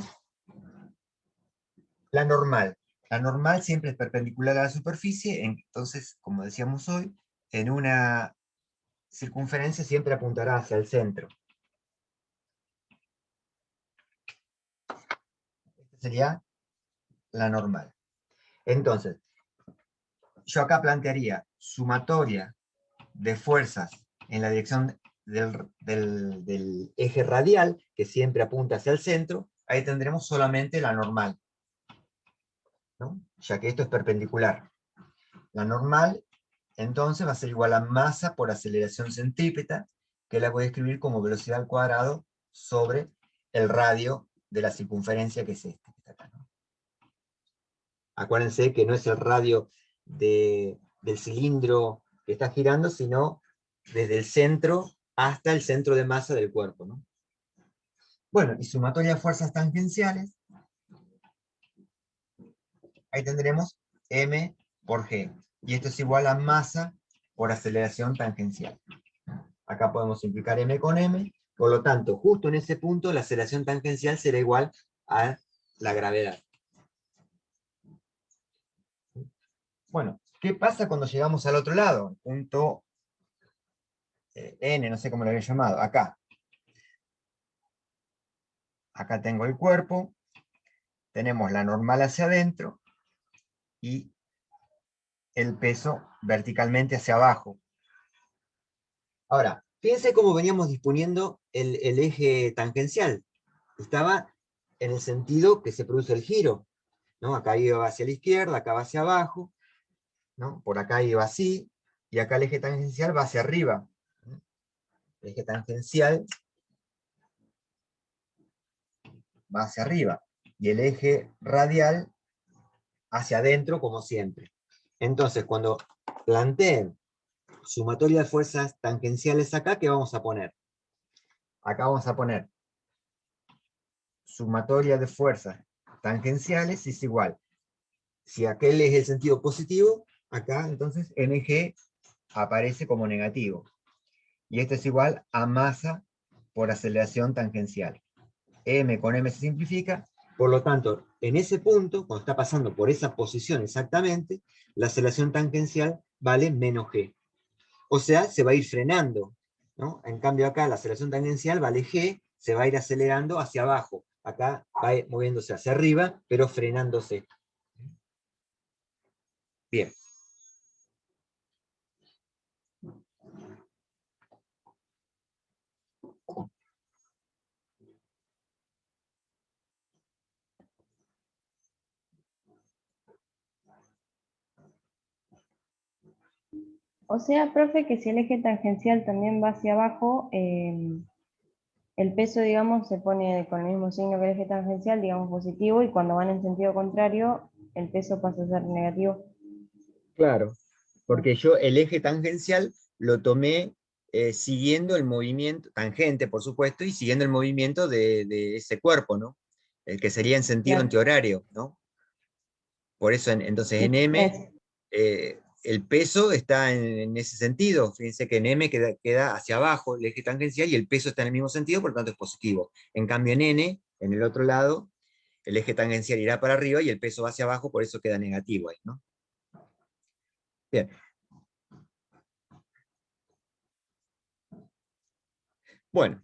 la normal. La normal siempre es perpendicular a la superficie, entonces, como decíamos hoy, en una circunferencia siempre apuntará hacia el centro. Esta sería la normal. Entonces, yo acá plantearía sumatoria de fuerzas en la dirección del eje radial, que siempre apunta hacia el centro. Ahí tendremos solamente la normal, ¿no? Ya que esto es perpendicular. La normal, entonces, va a ser igual a masa por aceleración centrípeta, que la voy a escribir como velocidad al cuadrado sobre el radio de la circunferencia, que es este, que está acá, ¿no? Acuérdense que no es el radio del cilindro que está girando, sino desde el centro hasta el centro de masa del cuerpo, ¿no? Bueno, y sumatoria de fuerzas tangenciales, ahí tendremos m por g, y esto es igual a masa por aceleración tangencial. Acá podemos simplificar m con m, por lo tanto, justo en ese punto la aceleración tangencial será igual a la gravedad. Bueno, ¿qué pasa cuando llegamos al otro lado? Punto N, no sé cómo lo había llamado, acá. Acá tengo el cuerpo, tenemos la normal hacia adentro y el peso verticalmente hacia abajo. Ahora, fíjense cómo veníamos disponiendo el eje tangencial. Estaba en el sentido que se produce el giro, ¿no? Acá iba hacia la izquierda, acá va hacia abajo, ¿no? Por acá iba así, y acá el eje tangencial va hacia arriba. El eje tangencial va hacia arriba, y el eje radial hacia adentro, como siempre. Entonces, cuando planteen sumatoria de fuerzas tangenciales acá, ¿qué vamos a poner? Acá vamos a poner sumatoria de fuerzas tangenciales es igual. Si aquel es el sentido positivo, acá entonces NG aparece como negativo. Y esto es igual a masa por aceleración tangencial. M con M se simplifica, por lo tanto, en ese punto, cuando está pasando por esa posición exactamente, la aceleración tangencial vale menos G. O sea, se va a ir frenando, ¿no? En cambio acá la aceleración tangencial vale G, se va a ir acelerando hacia abajo. Acá va moviéndose hacia arriba, pero frenándose. Bien. O sea, profe, que si el eje tangencial también va hacia abajo, el peso, digamos, se pone con el mismo signo que el eje tangencial, digamos positivo, y cuando van en sentido contrario, el peso pasa a ser negativo. Claro, porque yo el eje tangencial lo tomé siguiendo el movimiento, tangente por supuesto, y siguiendo el movimiento de ese cuerpo, ¿no? El que sería en sentido Claro. antihorario, ¿no? Por eso, entonces en Y M, el peso está en ese sentido. Fíjense que en M queda hacia abajo el eje tangencial y el peso está en el mismo sentido, por lo tanto es positivo. En cambio en N, en el otro lado, el eje tangencial irá para arriba y el peso va hacia abajo, por eso queda negativo ahí, ¿no? Bien. Bueno,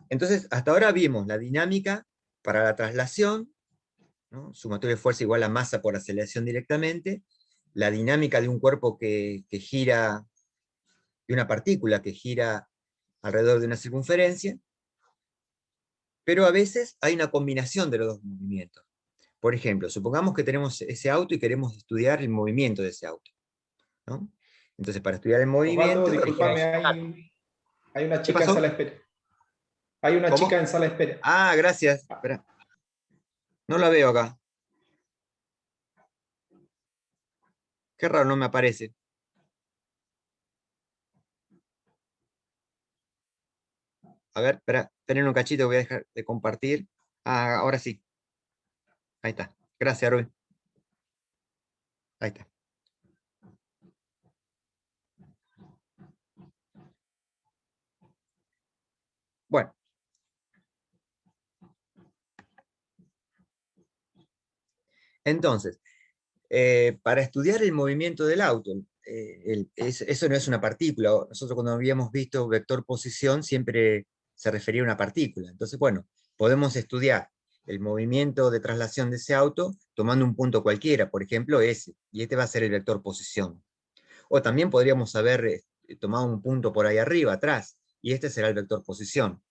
Entonces, hasta ahora vimos la dinámica para la traslación, ¿no? Sumatoria de fuerza igual a masa por aceleración directamente, la dinámica de un cuerpo que gira, de una partícula que gira alrededor de una circunferencia, pero a veces hay una combinación de los dos movimientos. Por ejemplo, supongamos que tenemos ese auto y queremos estudiar el movimiento de ese auto, ¿no? Entonces, para estudiar el Osvaldo, movimiento... discúlpame, hay una ¿Qué chica en pasó? sala de espera. Hay una ¿Cómo? chica en sala de espera. Ah, gracias. Espera. No la veo acá. Qué raro, no me aparece. A ver, espera, esperen un cachito, voy a dejar de compartir. Ah, ahora sí. Ahí está. Gracias, Rubén. Ahí está. Bueno. Entonces, para estudiar el movimiento del auto, eso no es una partícula. Nosotros cuando habíamos visto vector posición siempre se refería a una partícula. Entonces, bueno, podemos estudiar el movimiento de traslación de ese auto tomando un punto cualquiera, por ejemplo ese, y este va a ser el vector posición. O también podríamos haber tomado un punto por ahí arriba, atrás, y este será el vector posición.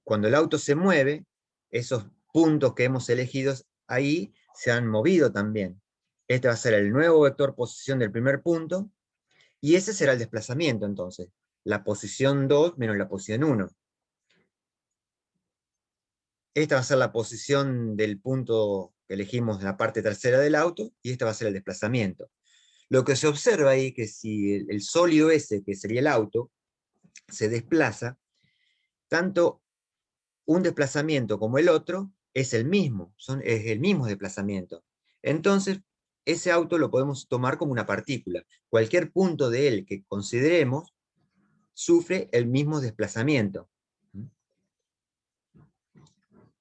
Cuando el auto se mueve, esos puntos que hemos elegido ahí se han movido también. Este va a ser el nuevo vector posición del primer punto, y ese será el desplazamiento entonces. La posición 2 menos la posición 1. Esta va a ser la posición del punto que elegimos en la parte trasera del auto, y este va a ser el desplazamiento. Lo que se observa ahí es que si el sólido ese, que sería el auto, se desplaza, tanto un desplazamiento como el otro es el mismo, es el mismo desplazamiento. Entonces, ese auto lo podemos tomar como una partícula. Cualquier punto de él que consideremos sufre el mismo desplazamiento.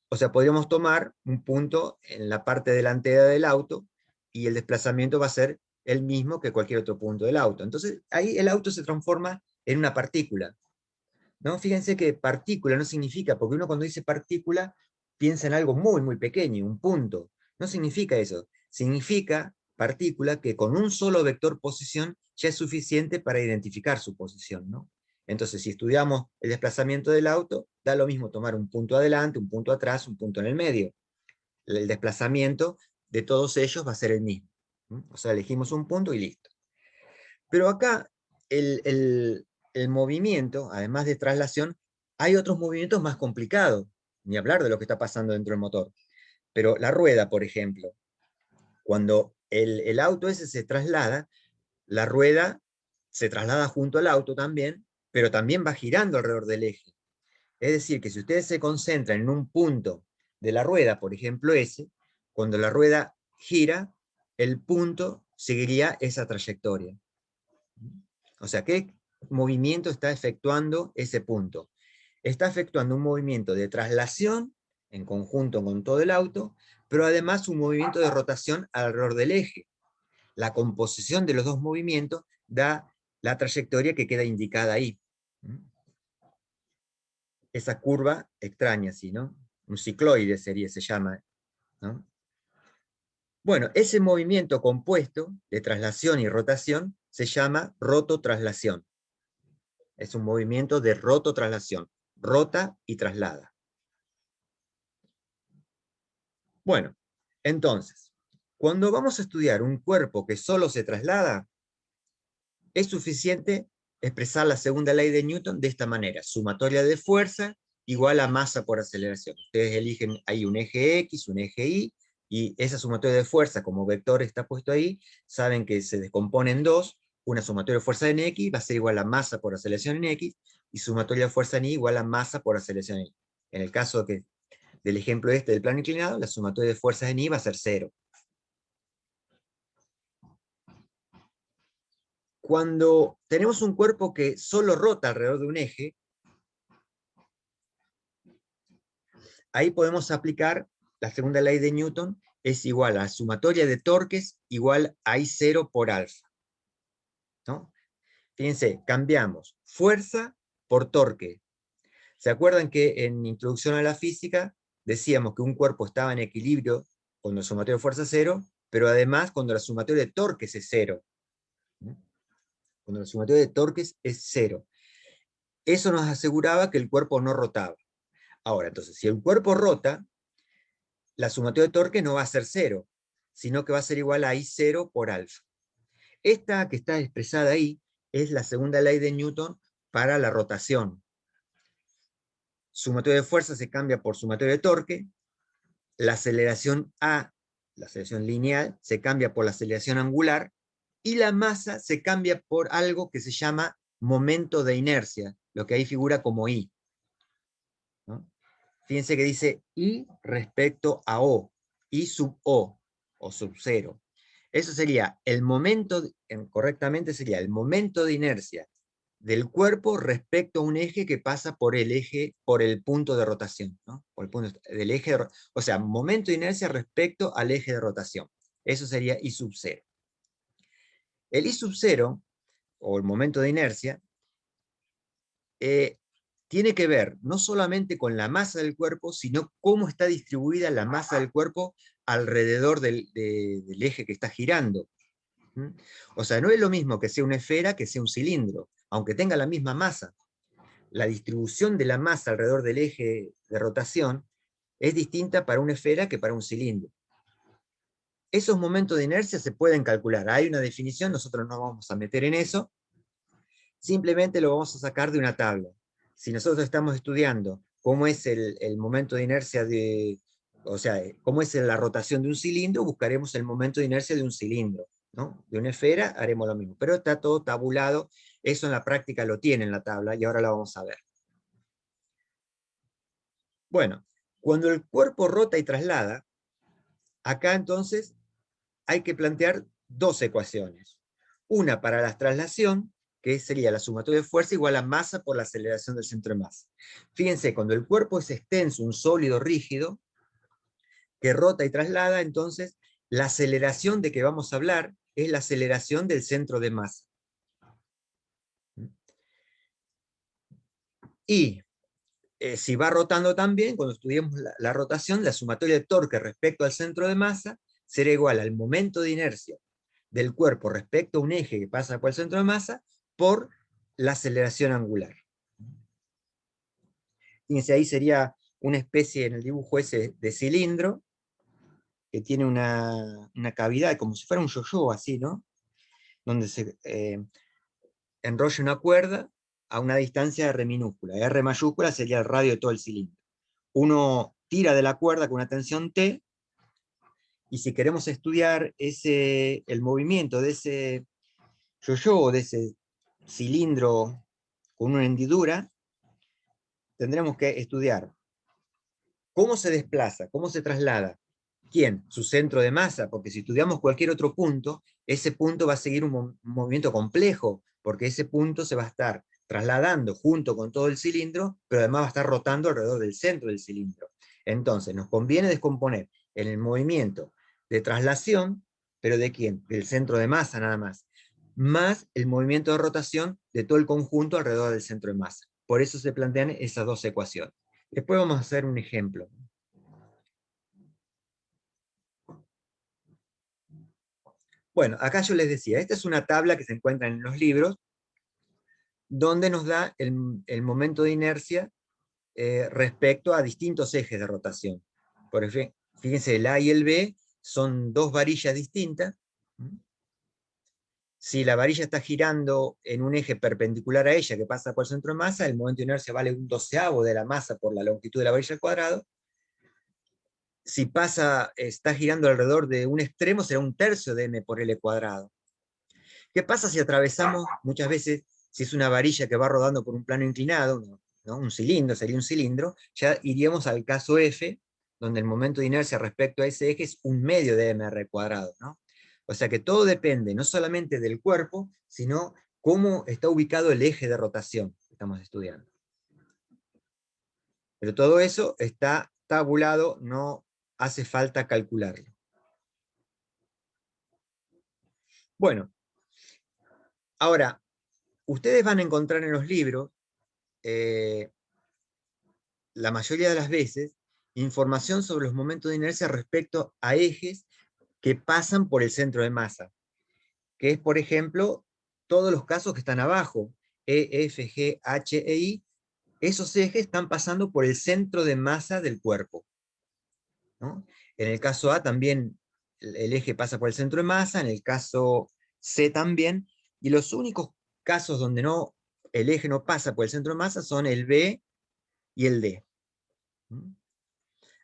O sea, podríamos tomar un punto en la parte delantera del auto y el desplazamiento va a ser el mismo que cualquier otro punto del auto. Entonces, ahí el auto se transforma en una partícula, ¿no? Fíjense que partícula no significa, porque uno cuando dice partícula piensa en algo muy, muy pequeño, un punto. No significa eso. Significa partícula que con un solo vector posición ya es suficiente para identificar su posición, ¿no? Entonces, si estudiamos el desplazamiento del auto, da lo mismo tomar un punto adelante, un punto atrás, un punto en el medio. El desplazamiento de todos ellos va a ser el mismo. O sea, elegimos un punto y listo. Pero acá el movimiento, además de traslación, hay otros movimientos más complicados, ni hablar de lo que está pasando dentro del motor. Pero la rueda, por ejemplo, cuando el auto ese se traslada, la rueda se traslada junto al auto también, pero también va girando alrededor del eje. Es decir, que si ustedes se concentran en un punto de la rueda, por ejemplo ese, cuando la rueda gira, el punto seguiría esa trayectoria. O sea, ¿qué movimiento está efectuando ese punto? Está efectuando un movimiento de traslación en conjunto con todo el auto, pero además un movimiento de rotación alrededor del eje. La composición de los dos movimientos da la trayectoria que queda indicada ahí. Esa curva extraña, ¿sí, no? Un cicloide se llama, ¿no? Bueno, ese movimiento compuesto de traslación y rotación se llama rototraslación. Es un movimiento de rototraslación. Rota y traslada. Bueno, entonces, cuando vamos a estudiar un cuerpo que solo se traslada, es suficiente expresar la segunda ley de Newton de esta manera. Sumatoria de fuerza igual a masa por aceleración. Ustedes eligen ahí un eje X, un eje Y, y esa sumatoria de fuerza, como vector está puesto ahí, saben que se descompone en dos. Una sumatoria de fuerza en X va a ser igual a masa por aceleración en X, y sumatoria de fuerza en Y igual a masa por aceleración en Y. En el caso del ejemplo este del plano inclinado, la sumatoria de fuerzas en Y va a ser 0. Cuando tenemos un cuerpo que solo rota alrededor de un eje, ahí podemos aplicar la segunda ley de Newton, es igual a sumatoria de torques igual a I0 por alfa, ¿no? Fíjense, cambiamos fuerza por torque. ¿Se acuerdan que en Introducción a la Física decíamos que un cuerpo estaba en equilibrio cuando el sumatorio de fuerza es cero, pero además cuando el sumatorio de torques es cero? Cuando el sumatorio de torques es cero. Eso nos aseguraba que el cuerpo no rotaba. Ahora, entonces, si el cuerpo rota, la sumatoria de torque no va a ser cero, sino que va a ser igual a I0 por alfa. Esta que está expresada ahí es la segunda ley de Newton para la rotación. Sumatoria de fuerza se cambia por sumatoria de torque, la aceleración A, la aceleración lineal, se cambia por la aceleración angular, y la masa se cambia por algo que se llama momento de inercia, lo que ahí figura como I, ¿no? Fíjense que dice I respecto a O, I sub O, o sub 0. Eso sería el momento, correctamente sería el momento de inercia del cuerpo respecto a un eje que pasa por el eje, por el punto de rotación, ¿no? Por el punto del eje o sea, momento de inercia respecto al eje de rotación. Eso sería I sub 0. El I sub 0, o el momento de inercia, tiene que ver no solamente con la masa del cuerpo, sino cómo está distribuida la masa del cuerpo alrededor del eje que está girando. O sea, no es lo mismo que sea una esfera que sea un cilindro, aunque tenga la misma masa. La distribución de la masa alrededor del eje de rotación es distinta para una esfera que para un cilindro. Esos momentos de inercia se pueden calcular. Hay una definición, nosotros no vamos a meter en eso, simplemente lo vamos a sacar de una tabla. Si nosotros estamos estudiando cómo es el momento de inercia o sea, cómo es la rotación de un cilindro, buscaremos el momento de inercia de un cilindro, ¿no? De una esfera haremos lo mismo, pero está todo tabulado, eso en la práctica lo tiene en la tabla, y ahora la vamos a ver. Bueno, cuando el cuerpo rota y traslada, acá entonces hay que plantear dos ecuaciones. Una para la traslación, que sería la sumatoria de fuerza igual a masa por la aceleración del centro de masa. Fíjense, cuando el cuerpo es extenso, un sólido rígido, que rota y traslada, entonces la aceleración de que vamos a hablar es la aceleración del centro de masa. Y si va rotando también, cuando estudiemos la rotación, la sumatoria de torque respecto al centro de masa será igual al momento de inercia del cuerpo respecto a un eje que pasa por el centro de masa por la aceleración angular. Fíjense, ahí sería una especie en el dibujo ese de cilindro que tiene una cavidad como si fuera un yo-yo así, ¿no? Donde se enrolla una cuerda a una distancia de R minúscula. R mayúscula sería el radio de todo el cilindro. Uno tira de la cuerda con una tensión T, y si queremos estudiar el movimiento de ese yo-yo, de ese cilindro con una hendidura, tendremos que estudiar cómo se desplaza, cómo se traslada. ¿Quién? Su centro de masa, porque si estudiamos cualquier otro punto, ese punto va a seguir un movimiento complejo, porque ese punto se va a estar trasladando junto con todo el cilindro, pero además va a estar rotando alrededor del centro del cilindro. Entonces, nos conviene descomponer en el movimiento de traslación, pero ¿de quién? Del centro de masa nada más el movimiento de rotación de todo el conjunto alrededor del centro de masa. Por eso se plantean esas dos ecuaciones. Después vamos a hacer un ejemplo. Bueno, acá yo les decía, esta es una tabla que se encuentra en los libros, donde nos da el momento de inercia respecto a distintos ejes de rotación. Por ejemplo, fíjense, el A y el B son dos varillas distintas. Si la varilla está girando en un eje perpendicular a ella, que pasa por el centro de masa, el momento de inercia vale un doceavo de la masa por la longitud de la varilla al cuadrado. Si está girando alrededor de un extremo, será un tercio de m por L cuadrado. ¿Qué pasa si atravesamos, muchas veces, si es una varilla que va rodando por un plano inclinado, ¿no? Un cilindro, sería un cilindro, ya iríamos al caso F, donde el momento de inercia respecto a ese eje es un medio de mr cuadrado, ¿no? O sea que todo depende no solamente del cuerpo, sino cómo está ubicado el eje de rotación que estamos estudiando. Pero todo eso está tabulado, no hace falta calcularlo. Bueno, ahora, ustedes van a encontrar en los libros la mayoría de las veces, información sobre los momentos de inercia respecto a ejes que pasan por el centro de masa, que es, por ejemplo, todos los casos que están abajo, E, F, G, H e I, esos ejes están pasando por el centro de masa del cuerpo, ¿no? En el caso A también el eje pasa por el centro de masa, en el caso C también, y los únicos casos donde el eje no pasa por el centro de masa son el B y el D.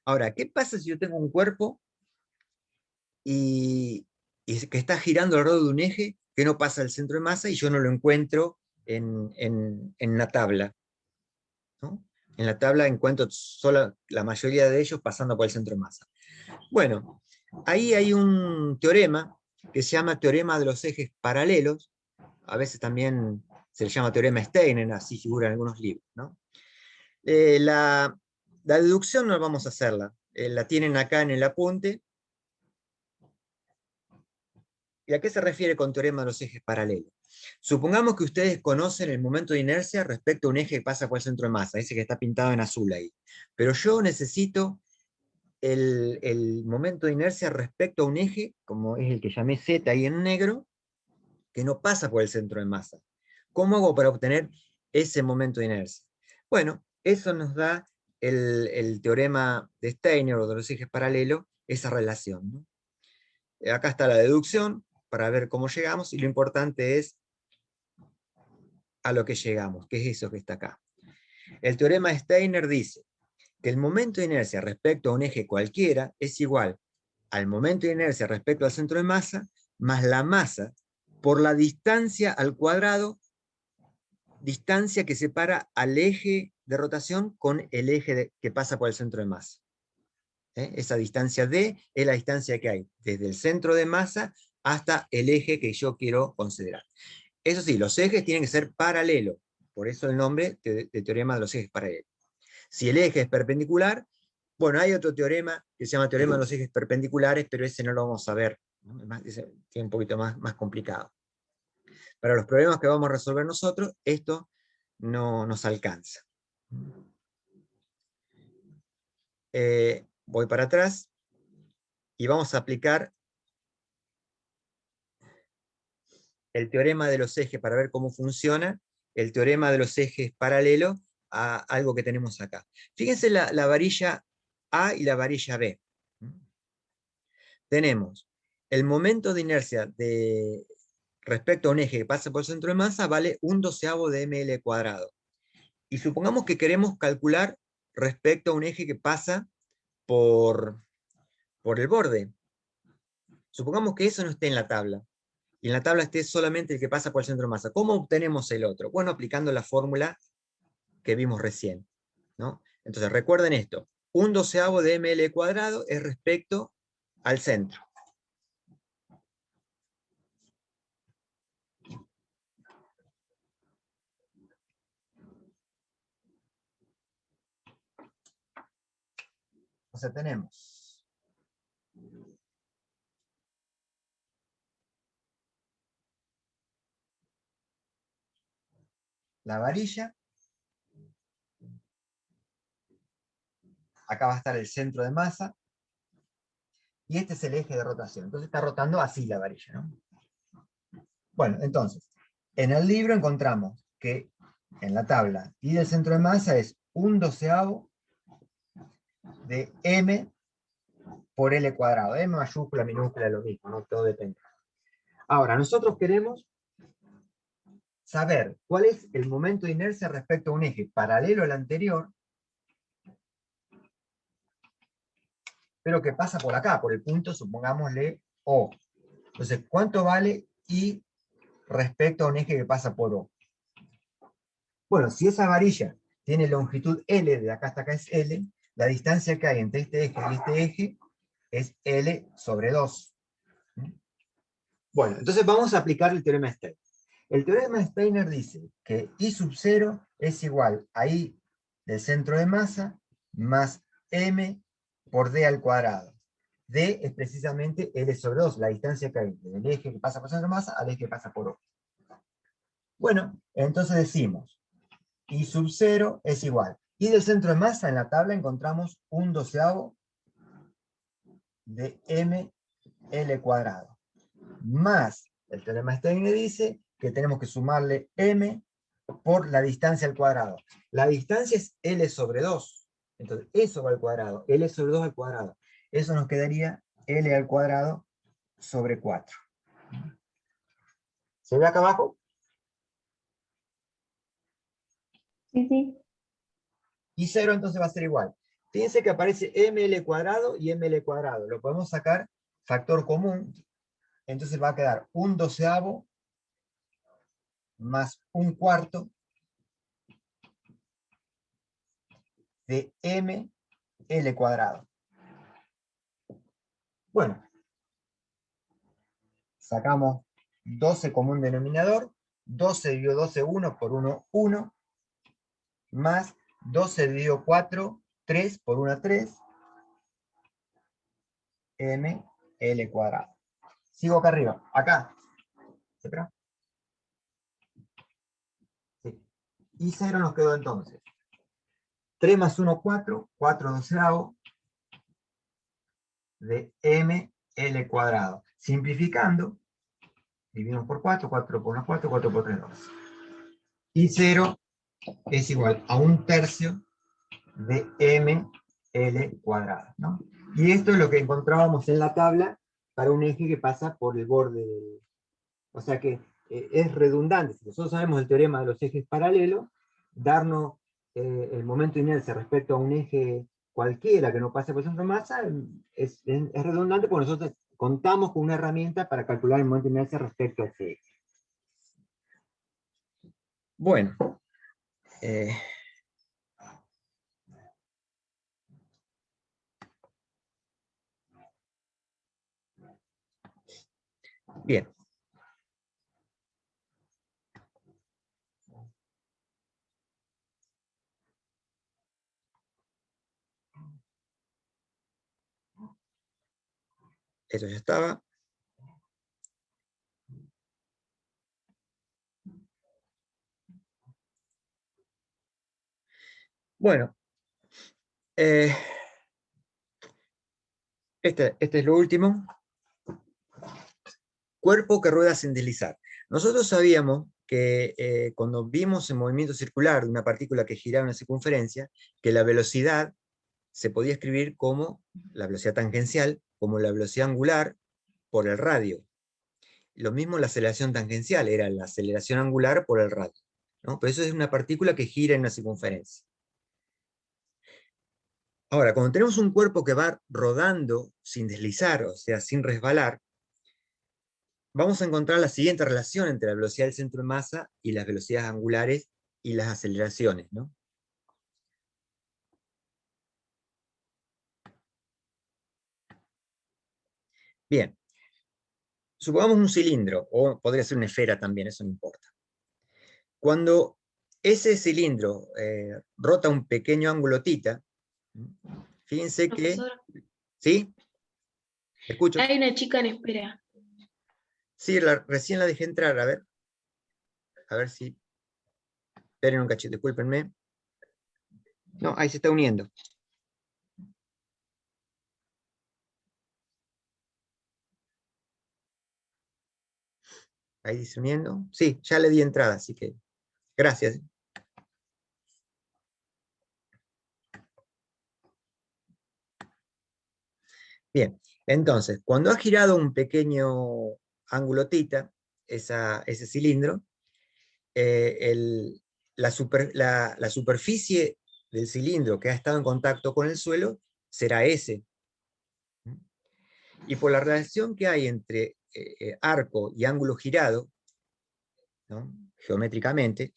Ahora, ¿qué pasa si yo tengo un cuerpo y que está girando alrededor de un eje que no pasa al centro de masa y yo no lo encuentro en la tabla, ¿no? En la tabla encuentro la mayoría de ellos pasando por el centro de masa. Bueno, ahí hay un teorema que se llama teorema de los ejes paralelos, a veces también se le llama teorema Steiner, así figura en algunos libros, ¿no? La deducción no vamos a hacerla, la tienen acá en el apunte. ¿Y a qué se refiere con teorema de los ejes paralelos? Supongamos que ustedes conocen el momento de inercia respecto a un eje que pasa por el centro de masa, ese que está pintado en azul ahí. Pero yo necesito el momento de inercia respecto a un eje, como es el que llamé Z ahí en negro, que no pasa por el centro de masa. ¿Cómo hago para obtener ese momento de inercia? Bueno, eso nos da el teorema de Steiner o de los ejes paralelos, esa relación, ¿no? Acá está la deducción para ver cómo llegamos, y lo importante es a lo que llegamos, que es eso que está acá. El teorema de Steiner dice que el momento de inercia respecto a un eje cualquiera es igual al momento de inercia respecto al centro de masa, más la masa por la distancia al cuadrado, distancia que separa al eje de rotación con el eje que pasa por el centro de masa. Esa distancia D es la distancia que hay desde el centro de masa hasta el eje que yo quiero considerar. Eso sí, los ejes tienen que ser paralelos, por eso el nombre de teorema de los ejes paralelos. Si el eje es perpendicular, bueno, hay otro teorema que se llama teorema de los ejes perpendiculares, pero ese no lo vamos a ver, ¿no? Es un poquito más complicado. Para los problemas que vamos a resolver nosotros, esto no nos alcanza. Voy para atrás y vamos a aplicar el teorema de los ejes para ver cómo funciona el teorema de los ejes paralelos a algo que tenemos acá. Fíjense la varilla A y la varilla B. Tenemos el momento de inercia respecto a un eje que pasa por el centro de masa vale 1/12 de ml cuadrado. Y supongamos que queremos calcular respecto a un eje que pasa por el borde. Supongamos que eso no esté en la tabla, y en la tabla esté solamente el que pasa por el centro de masa. ¿Cómo obtenemos el otro? Bueno, aplicando la fórmula que vimos recién, ¿no? Entonces recuerden esto, 1/12 de ml cuadrado es respecto al centro. Entonces tenemos la varilla, acá va a estar el centro de masa, y este es el eje de rotación. Entonces está rotando así la varilla, ¿no? Bueno, entonces, en el libro encontramos que en la tabla y del centro de masa es 1/12 de m por L cuadrado. M mayúscula, minúscula, lo mismo, ¿no? Todo depende. Ahora, nosotros queremos saber cuál es el momento de inercia respecto a un eje paralelo al anterior, pero que pasa por acá, por el punto, supongámosle O. Entonces, ¿cuánto vale I respecto a un eje que pasa por O? Bueno, si esa varilla tiene longitud L, de acá hasta acá es L, la distancia que hay entre este eje y este eje es L sobre 2. Bueno, entonces vamos a aplicar el teorema de Steiner. El teorema de Steiner dice que I sub 0 es igual a I del centro de masa más M por D al cuadrado. D es precisamente L sobre 2, la distancia que hay del eje que pasa por el centro de masa al eje que pasa por O. Bueno, entonces decimos I sub 0 es igual. Y del centro de masa en la tabla encontramos 1/12 de ml cuadrado. Más el teorema de Steiner dice que tenemos que sumarle m por la distancia al cuadrado. La distancia es L sobre 2. Entonces, eso va al cuadrado. L sobre 2 al cuadrado. Eso nos quedaría L al cuadrado sobre 4. ¿Se ve acá abajo? Sí, sí. Y 0 entonces va a ser igual. Fíjense que aparece ml cuadrado y ml cuadrado. Lo podemos sacar factor común. Entonces va a quedar 1/12 más 1/4 de ml cuadrado. Bueno, sacamos 12 común denominador. 12 dividido 12, 1 por 1, 1. Más 12 dividido 4, 3 por 1, 3. ml cuadrado. Sigo acá arriba. Acá. ¿Espera? Sí. Y 0 nos quedó entonces. 3 más 1, 4. 4/12 de ml cuadrado. Simplificando, dividimos por 4. 4 por 1, 4. 4 por 3, 2. Y 0 es igual a 1/3 de ml cuadrado, ¿no? Y esto es lo que encontrábamos en la tabla para un eje que pasa por el borde del... O sea que es redundante. Si nosotros sabemos el teorema de los ejes paralelos, darnos el momento de inercia respecto a un eje cualquiera que no pase por el centro de masa es redundante porque nosotros contamos con una herramienta para calcular el momento de inercia respecto a ese eje. Bueno. Bien. Eso ya estaba. Bueno. Este es lo último. Cuerpo que rueda sin deslizar. Nosotros sabíamos que cuando vimos el movimiento circular de una partícula que giraba en una circunferencia, que la velocidad se podía escribir como la velocidad tangencial, como la velocidad angular por el radio. Lo mismo la aceleración tangencial, era la aceleración angular por el radio, ¿no? Pero eso es una partícula que gira en una circunferencia. Ahora, cuando tenemos un cuerpo que va rodando sin deslizar, o sea, sin resbalar, vamos a encontrar la siguiente relación entre la velocidad del centro de masa y las velocidades angulares y las aceleraciones, ¿no? Bien, supongamos un cilindro, o podría ser una esfera también, eso no importa. Cuando ese cilindro rota un pequeño ángulo θ, fíjense que... Profesor, ¿Sí? ¿Escucho? hay una chica en espera. Sí, recién la dejé entrar, a ver si... Esperen un cachito, discúlpenme. No, ahí se está uniendo. Ahí dice uniendo. Sí, ya le di entrada, así que gracias. Bien, entonces, cuando ha girado un pequeño ángulo θ, ese cilindro, la superficie del cilindro que ha estado en contacto con el suelo será S. Y por la relación que hay entre arco y ángulo girado, ¿no? Geométricamente,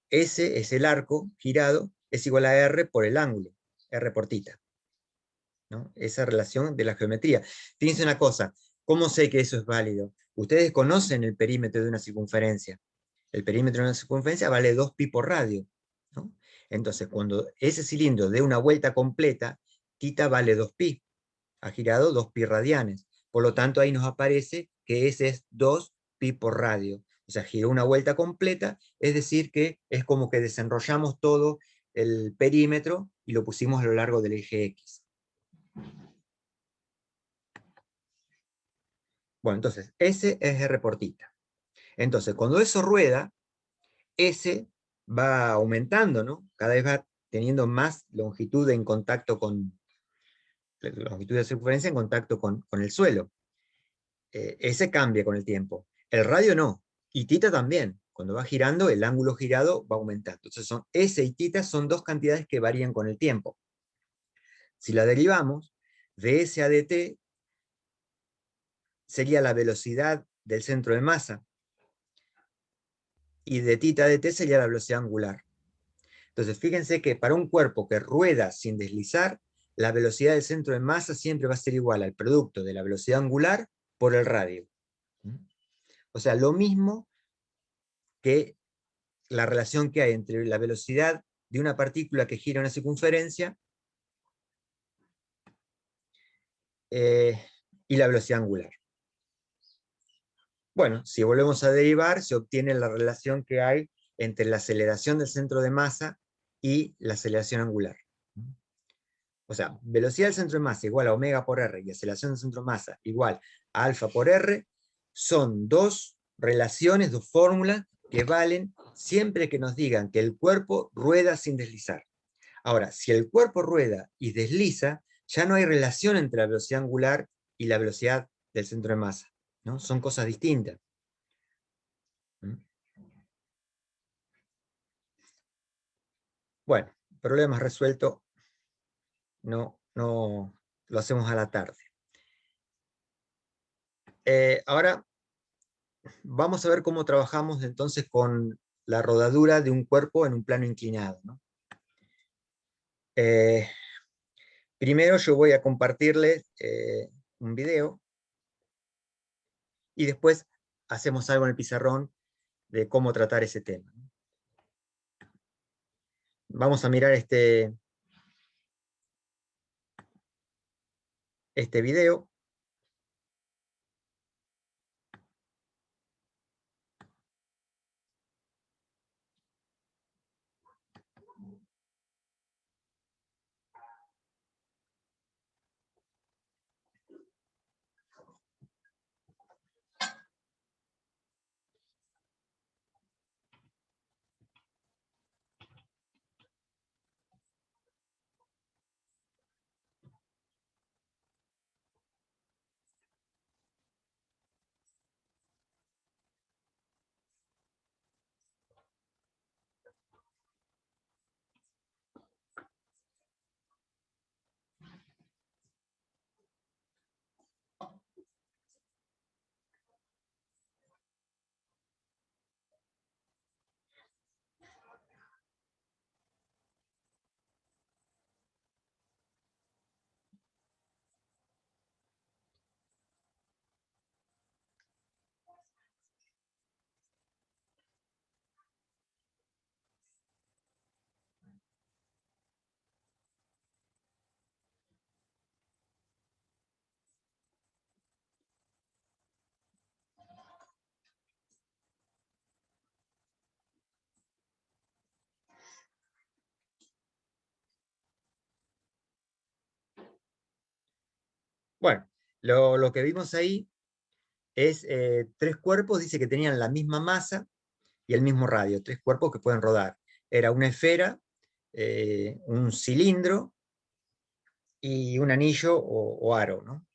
S es el arco girado, es igual a R por el ángulo, R por θ, ¿no? Esa relación de la geometría. Fíjense una cosa, ¿cómo sé que eso es válido? Ustedes conocen el perímetro de una circunferencia. El perímetro de una circunferencia vale 2π por radio, ¿no? Entonces, cuando ese cilindro dé una vuelta completa, θ vale 2π, ha girado 2π radianes. Por lo tanto, ahí nos aparece que ese es 2π por radio. O sea, giró una vuelta completa, es decir que es como que desenrollamos todo el perímetro y lo pusimos a lo largo del eje X. Bueno, entonces, S es R por tita. Entonces, cuando eso rueda, S va aumentando, ¿no? Cada vez va teniendo más longitud en contacto con, longitud de circunferencia en contacto con el suelo. S cambia con el tiempo. El radio no, y tita también. Cuando va girando, el ángulo girado va aumentando. Entonces son S y tita son dos cantidades que varían con el tiempo. Si la derivamos, de S a dt sería la velocidad del centro de masa, y de tita a dt sería la velocidad angular. Entonces fíjense que para un cuerpo que rueda sin deslizar, la velocidad del centro de masa siempre va a ser igual al producto de la velocidad angular por el radio. O sea, lo mismo que la relación que hay entre la velocidad de una partícula que gira una circunferencia y la velocidad angular. Bueno, si volvemos a derivar, se obtiene la relación que hay entre la aceleración del centro de masa y la aceleración angular. O sea, velocidad del centro de masa igual a omega por r y aceleración del centro de masa igual a alfa por r, son dos relaciones, dos fórmulas que valen siempre que nos digan que el cuerpo rueda sin deslizar. Ahora, si el cuerpo rueda y desliza, ya no hay relación entre la velocidad angular y la velocidad del centro de masa, ¿no? Son cosas distintas. Bueno, problemas resueltos no lo hacemos a la tarde. Ahora vamos a ver cómo trabajamos entonces con la rodadura de un cuerpo en un plano inclinado, ¿no? Primero yo voy a compartirles un video y después hacemos algo en el pizarrón de cómo tratar ese tema. Vamos a mirar este video. Bueno, lo que vimos ahí es tres cuerpos, dice que tenían la misma masa y el mismo radio, tres cuerpos que pueden rodar. Era una esfera, un cilindro y un anillo o aro, ¿no?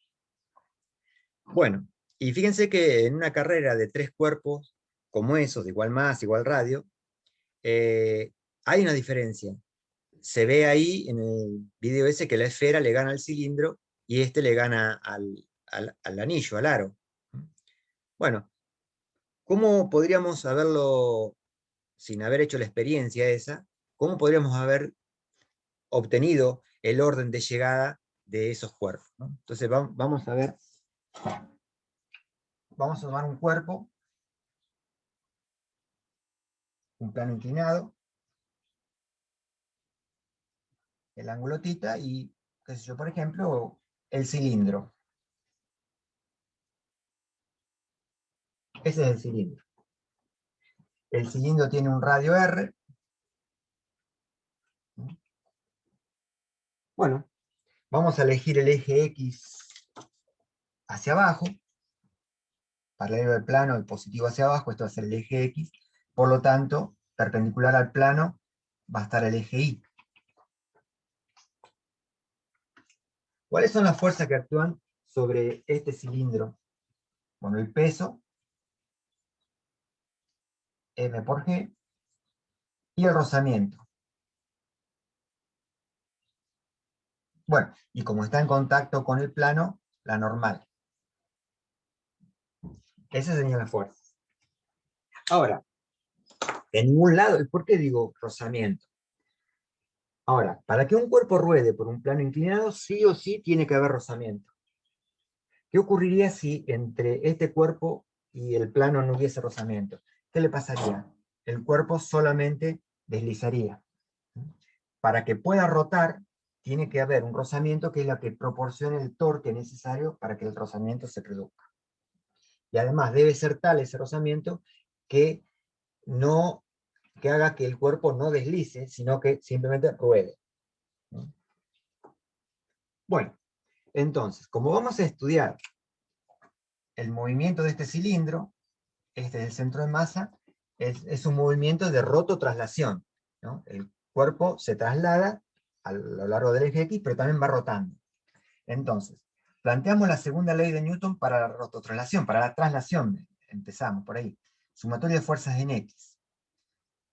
Bueno, y fíjense que en una carrera de tres cuerpos como esos, de igual masa, igual radio, hay una diferencia. Se ve ahí en el video ese que la esfera le gana al cilindro y este le gana al anillo, al aro. Bueno, ¿cómo podríamos haberlo, sin haber hecho la experiencia esa, cómo podríamos haber obtenido el orden de llegada de esos cuerpos, ¿no? Entonces vamos a ver, vamos a tomar un cuerpo, un plano inclinado, el ángulo tita y, qué sé yo, por ejemplo, el cilindro. Ese es el cilindro. El cilindro tiene un radio R, Bueno, vamos a elegir el eje X hacia abajo, paralelo al plano, el positivo hacia abajo, esto va a ser el eje X, por lo tanto, perpendicular al plano va a estar el eje Y. ¿Cuáles son las fuerzas que actúan sobre este cilindro? Bueno, el peso, M por G, y el rozamiento. Bueno, y como está en contacto con el plano, la normal. Esas serían las fuerzas. Ahora, en ningún lado, ¿por qué digo rozamiento? Ahora, para que un cuerpo ruede por un plano inclinado, sí o sí tiene que haber rozamiento. ¿Qué ocurriría si entre este cuerpo y el plano no hubiese rozamiento? ¿Qué le pasaría? El cuerpo solamente deslizaría. Para que pueda rotar, tiene que haber un rozamiento que es la que proporcione el torque necesario para que el rozamiento se produzca. Y además debe ser tal ese rozamiento que haga que el cuerpo no deslice, sino que simplemente ruede. Bueno, entonces, como vamos a estudiar el movimiento de este cilindro, este es el centro de masa, es un movimiento de rototraslación, ¿no? El cuerpo se traslada a lo largo del eje X, pero también va rotando. Entonces, planteamos la segunda ley de Newton para la rototraslación, para la traslación, empezamos por ahí. Sumatoria de fuerzas en X.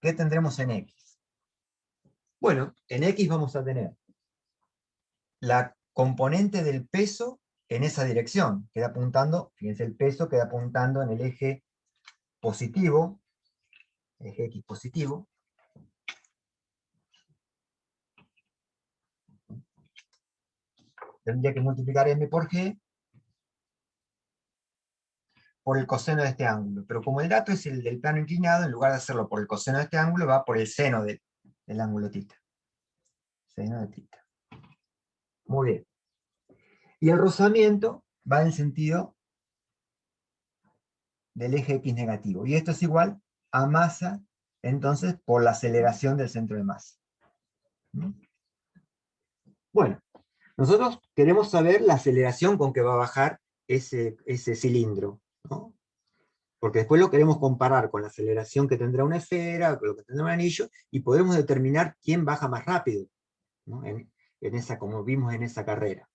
¿Qué tendremos en X? Bueno, en X vamos a tener la componente del peso en esa dirección, queda apuntando, fíjense, el peso queda apuntando en el eje positivo, eje X positivo. Tendría que multiplicar M por G por el coseno de este ángulo. Pero como el dato es el del plano inclinado, en lugar de hacerlo por el coseno de este ángulo, va por el seno del ángulo θ. Seno de θ. Muy bien. Y el rozamiento va en sentido del eje X negativo. Y esto es igual a masa, entonces, por la aceleración del centro de masa. Bueno, nosotros queremos saber la aceleración con que va a bajar ese cilindro, ¿no? Porque después lo queremos comparar con la aceleración que tendrá una esfera, con lo que tendrá un anillo, y podremos determinar quién baja más rápido, ¿no? Como vimos en esa carrera.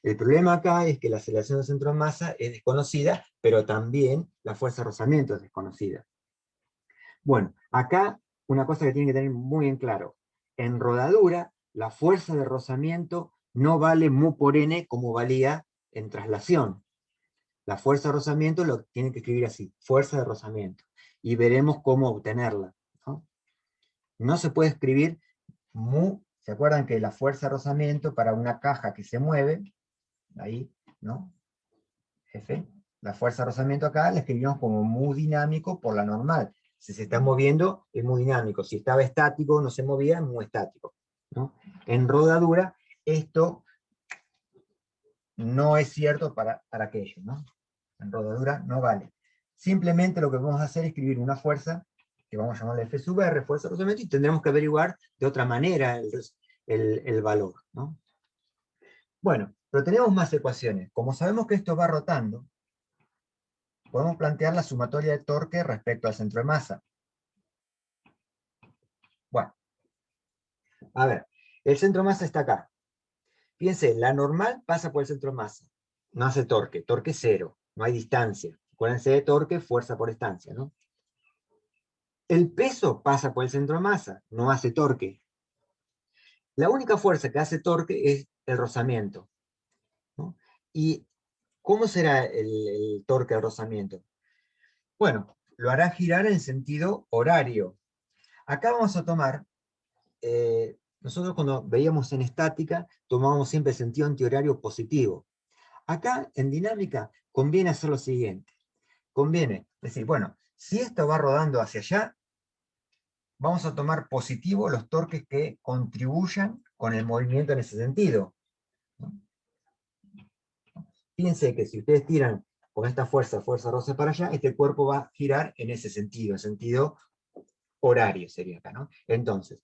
El problema acá es que la aceleración del centro de masa es desconocida, pero también la fuerza de rozamiento es desconocida. Bueno, acá una cosa que tienen que tener muy en claro. En rodadura, la fuerza de rozamiento no vale mu por n como valía en traslación. La fuerza de rozamiento lo tienen que escribir así, fuerza de rozamiento. Y veremos cómo obtenerla, ¿no? No se puede escribir mu, ¿se acuerdan que la fuerza de rozamiento para una caja que se mueve, ahí, ¿no? F, la fuerza de rozamiento acá la escribimos como mu dinámico por la normal. Si se está moviendo, es mu dinámico. Si estaba estático, no se movía, es mu estático, ¿no? En rodadura, esto no es cierto para aquello, ¿no? En rodadura no vale. Simplemente lo que vamos a hacer es escribir una fuerza, que vamos a llamarle F sub R, fuerza de rozamiento, y tendremos que averiguar de otra manera el valor, ¿no? Bueno, pero tenemos más ecuaciones. Como sabemos que esto va rotando, podemos plantear la sumatoria de torque respecto al centro de masa. Bueno, a ver, el centro de masa está acá. Fíjense, la normal pasa por el centro de masa. No hace torque, torque cero, no hay distancia. Acuérdense de torque, fuerza por distancia, ¿no? El peso pasa por el centro de masa, no hace torque. La única fuerza que hace torque es el rozamiento, ¿no? ¿Y cómo será el torque del rozamiento? Bueno, lo hará girar en sentido horario. Acá vamos a tomar, nosotros cuando veíamos en estática, tomábamos siempre el sentido antihorario positivo. Acá, en dinámica, conviene hacer lo siguiente. Conviene decir, bueno, si esto va rodando hacia allá, vamos a tomar positivo los torques que contribuyan con el movimiento en ese sentido. Fíjense que si ustedes tiran con esta fuerza rosa para allá, este cuerpo va a girar en ese sentido, en sentido horario sería acá, ¿no? Entonces,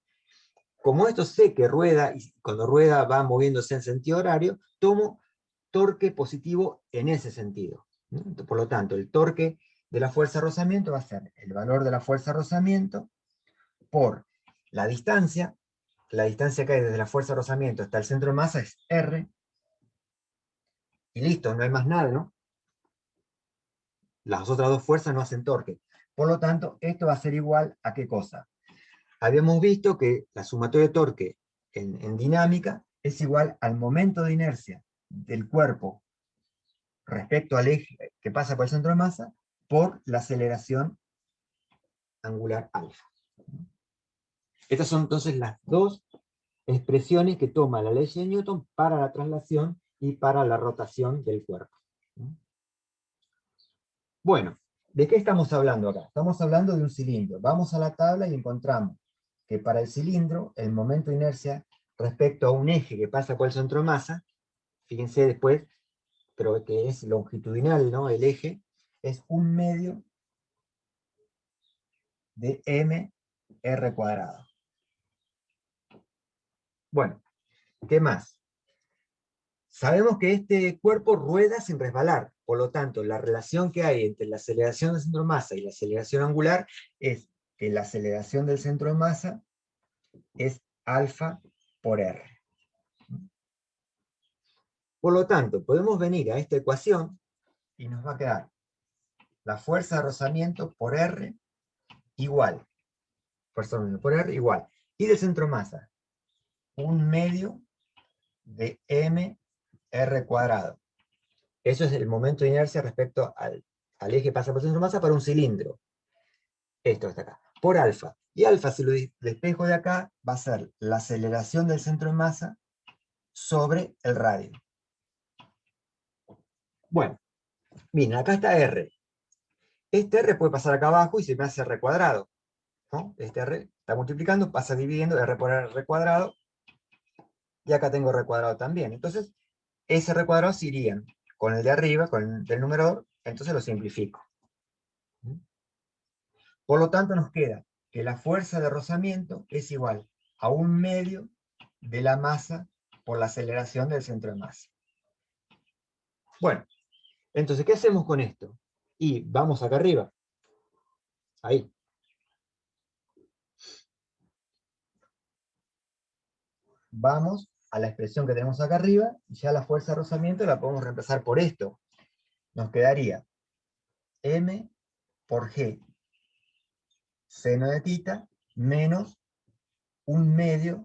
como esto sé que rueda, y cuando rueda va moviéndose en sentido horario, tomo torque positivo en ese sentido. Por lo tanto, el torque de la fuerza de rozamiento va a ser el valor de la fuerza de rozamiento por la distancia que hay desde la fuerza de rozamiento hasta el centro de masa es R, y listo, no hay más nada, ¿no? Las otras dos fuerzas no hacen torque. Por lo tanto, esto va a ser igual a ¿qué cosa? Habíamos visto que la sumatoria de torque en dinámica es igual al momento de inercia del cuerpo respecto al eje que pasa por el centro de masa por la aceleración angular alfa. Estas son entonces las dos expresiones que toma la ley de Newton para la traslación y para la rotación del cuerpo. Bueno, ¿de qué estamos hablando acá? Estamos hablando de un cilindro. Vamos a la tabla y encontramos que para el cilindro, el momento de inercia respecto a un eje que pasa por el centro de masa, fíjense después, pero que es longitudinal, ¿no? El eje, es 1/2 de mr cuadrado. Bueno, ¿qué más? Sabemos que este cuerpo rueda sin resbalar, por lo tanto, la relación que hay entre la aceleración del centro de masa y la aceleración angular es que la aceleración del centro de masa es alfa por r. Por lo tanto, podemos venir a esta ecuación y nos va a quedar la fuerza de rozamiento por r igual, fuerza de rozamiento por r igual, y del centro de masa, 1/2 de mr cuadrado. Eso es el momento de inercia respecto al eje que pasa por el centro de masa para un cilindro. Esto está acá. Por alfa. Y alfa, si lo despejo de acá, va a ser la aceleración del centro de masa sobre el radio. Bueno, miren, acá está R. Este R puede pasar acá abajo y se me hace R cuadrado, ¿no? Este R está multiplicando, pasa dividiendo, R por R cuadrado, y acá tengo R cuadrado también. Entonces, ese R cuadrado se irían con el de arriba, con el del numerador, entonces lo simplifico. Por lo tanto, nos queda que la fuerza de rozamiento es igual a 1/2 de la masa por la aceleración del centro de masa. Bueno, entonces, ¿qué hacemos con esto? Y vamos acá arriba. Ahí. Vamos a la expresión que tenemos acá arriba, y ya la fuerza de rozamiento la podemos reemplazar por esto. Nos quedaría m por g seno de θ menos 1/2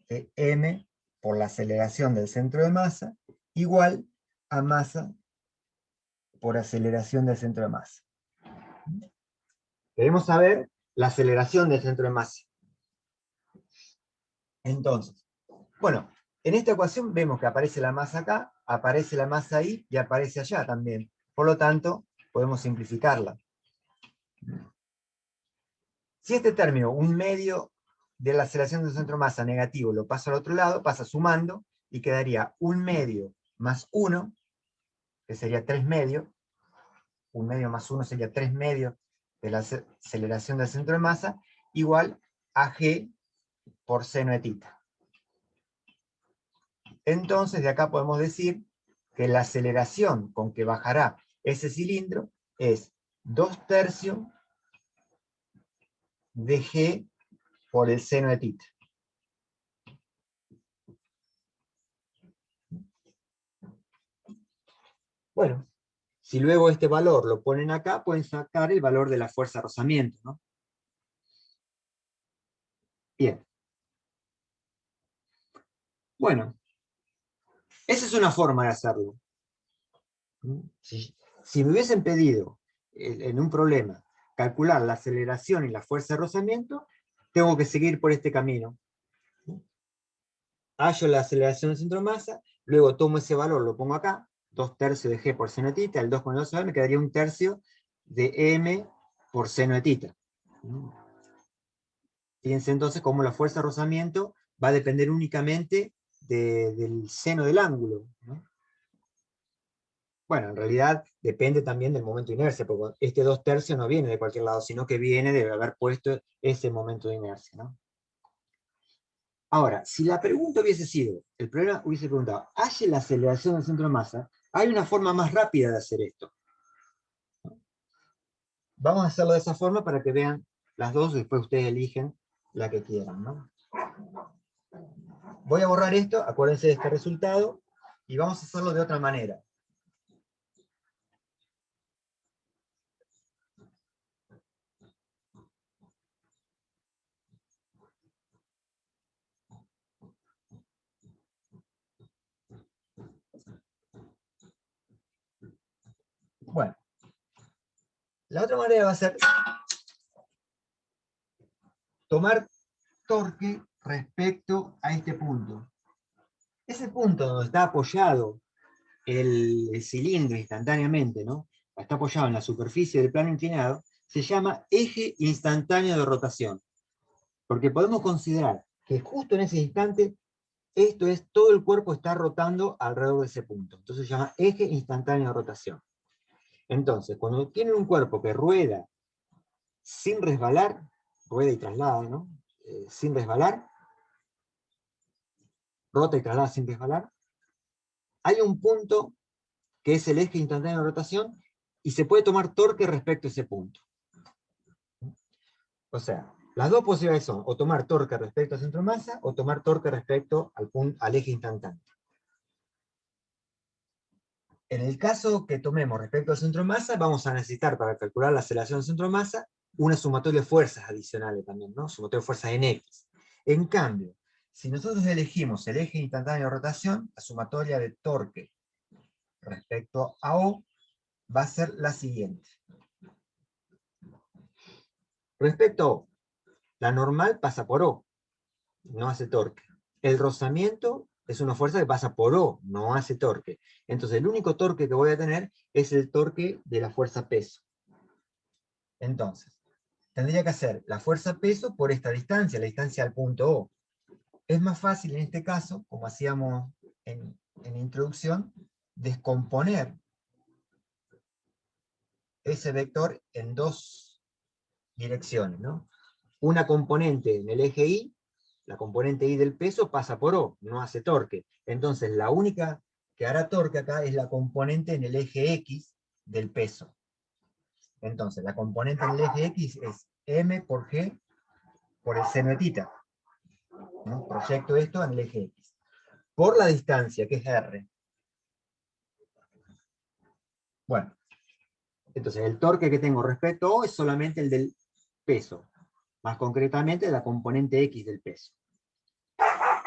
de m por la aceleración del centro de masa igual a masa por aceleración del centro de masa. Queremos saber la aceleración del centro de masa. Entonces, bueno, en esta ecuación vemos que aparece la masa acá, aparece la masa ahí y aparece allá también. Por lo tanto, podemos simplificarla. Si este término, 1/2 de la aceleración del centro de masa negativo, lo paso al otro lado, pasa sumando, y quedaría 1/2 más 1, que sería 3/2, 1/2 más 1 sería 3/2 de la aceleración del centro de masa, igual a g por seno de θ. Entonces, de acá podemos decir que la aceleración con que bajará ese cilindro es 2/3 de g por el seno de θ. Bueno, si luego este valor lo ponen acá, pueden sacar el valor de la fuerza de rozamiento, ¿no? Bien. Bueno, esa es una forma de hacerlo. Si me hubiesen pedido en un problema calcular la aceleración y la fuerza de rozamiento, tengo que seguir por este camino. Hallo la aceleración del centro de masa, luego tomo ese valor, lo pongo acá, 2/3 de g por seno de θ, el 2 con el 2 me quedaría 1/3 de m por seno de θ. Fíjense entonces cómo la fuerza de rozamiento va a depender únicamente del seno del ángulo, ¿no? Bueno, en realidad depende también del momento de inercia, porque este 2/3 no viene de cualquier lado, sino que viene de haber puesto ese momento de inercia, ¿no? Ahora, si la pregunta hubiese sido, el problema hubiese preguntado, ¿halle la aceleración del centro de masa? Hay una forma más rápida de hacer esto. Vamos a hacerlo de esa forma para que vean las dos, después ustedes eligen la que quieran, ¿no? Voy a borrar esto, acuérdense de este resultado, y vamos a hacerlo de otra manera. Bueno, la otra manera va a ser tomar torque respecto a este punto. Ese punto donde está apoyado el cilindro instantáneamente, ¿no? Está apoyado en la superficie del plano inclinado, se llama eje instantáneo de rotación. Porque podemos considerar que justo en ese instante, esto es, todo el cuerpo está rotando alrededor de ese punto. Entonces se llama eje instantáneo de rotación. Entonces, cuando tienen un cuerpo que rueda sin resbalar, rueda y traslada, ¿no? Sin resbalar, rota y traslada sin resbalar, hay un punto que es el eje instantáneo de rotación, y se puede tomar torque respecto a ese punto. O sea, las dos posibilidades son o tomar torque respecto al centro de masa, o tomar torque respecto al eje instantáneo. En el caso que tomemos respecto al centro de masa, vamos a necesitar, para calcular la aceleración del centro de masa, una sumatoria de fuerzas adicionales también, ¿no? Sumatoria de fuerzas en X. En cambio, si nosotros elegimos el eje instantáneo de rotación, la sumatoria de torque respecto a O va a ser la siguiente. Respecto a O, la normal pasa por O, no hace torque. El rozamiento es una fuerza que pasa por O, no hace torque. Entonces el único torque que voy a tener es el torque de la fuerza peso. Entonces, tendría que hacer la fuerza peso por esta distancia, la distancia al punto O. Es más fácil en este caso, como hacíamos en introducción, descomponer ese vector en dos direcciones, ¿no? Una componente en el eje Y, la componente Y del peso pasa por O, no hace torque. Entonces la única que hará torque acá es la componente en el eje X del peso. Entonces la componente en el eje X es M por G por el seno de tita, ¿no? Proyecto esto en el eje X. Por la distancia, que es R. Bueno, entonces el torque que tengo respecto a O es solamente el del peso. Más concretamente la componente X del peso.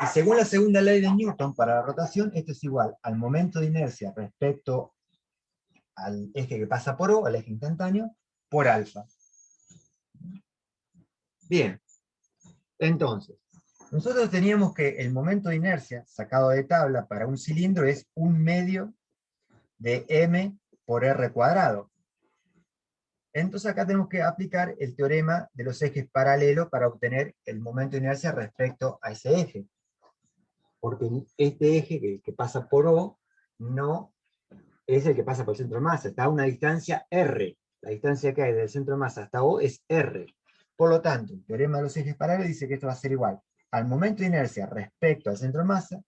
Y según la segunda ley de Newton para la rotación, esto es igual al momento de inercia respecto al eje que pasa por O, al eje instantáneo, por alfa. Bien, entonces, nosotros teníamos que el momento de inercia sacado de tabla para un cilindro es 1/2 de m por r cuadrado. Entonces acá tenemos que aplicar el teorema de los ejes paralelos para obtener el momento de inercia respecto a ese eje. Porque este eje, el que pasa por O, no es el que pasa por el centro de masa, está a una distancia r. La distancia que hay del centro de masa hasta O es r. Por lo tanto, el teorema de los ejes paralelos dice que esto va a ser igual al momento de inercia respecto al centro de masa,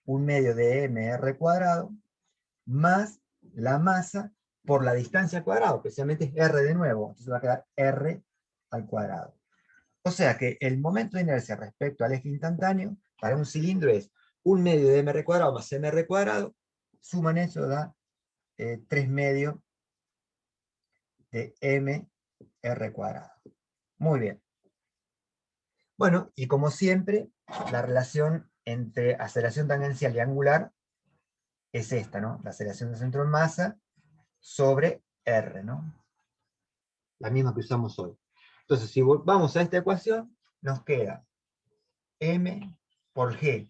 1/2 de mr cuadrado, más la masa por la distancia al cuadrado, especialmente es r de nuevo, entonces va a quedar r al cuadrado. O sea que el momento de inercia respecto al eje instantáneo para un cilindro es 1/2 de mr cuadrado más mr cuadrado, suman eso, da 3/2 de mr cuadrado. Muy bien. Bueno, y como siempre, la relación entre aceleración tangencial y angular es esta, ¿no? La aceleración del centro de masa sobre R, ¿no? La misma que usamos hoy. Entonces, si vamos a esta ecuación, nos queda M por G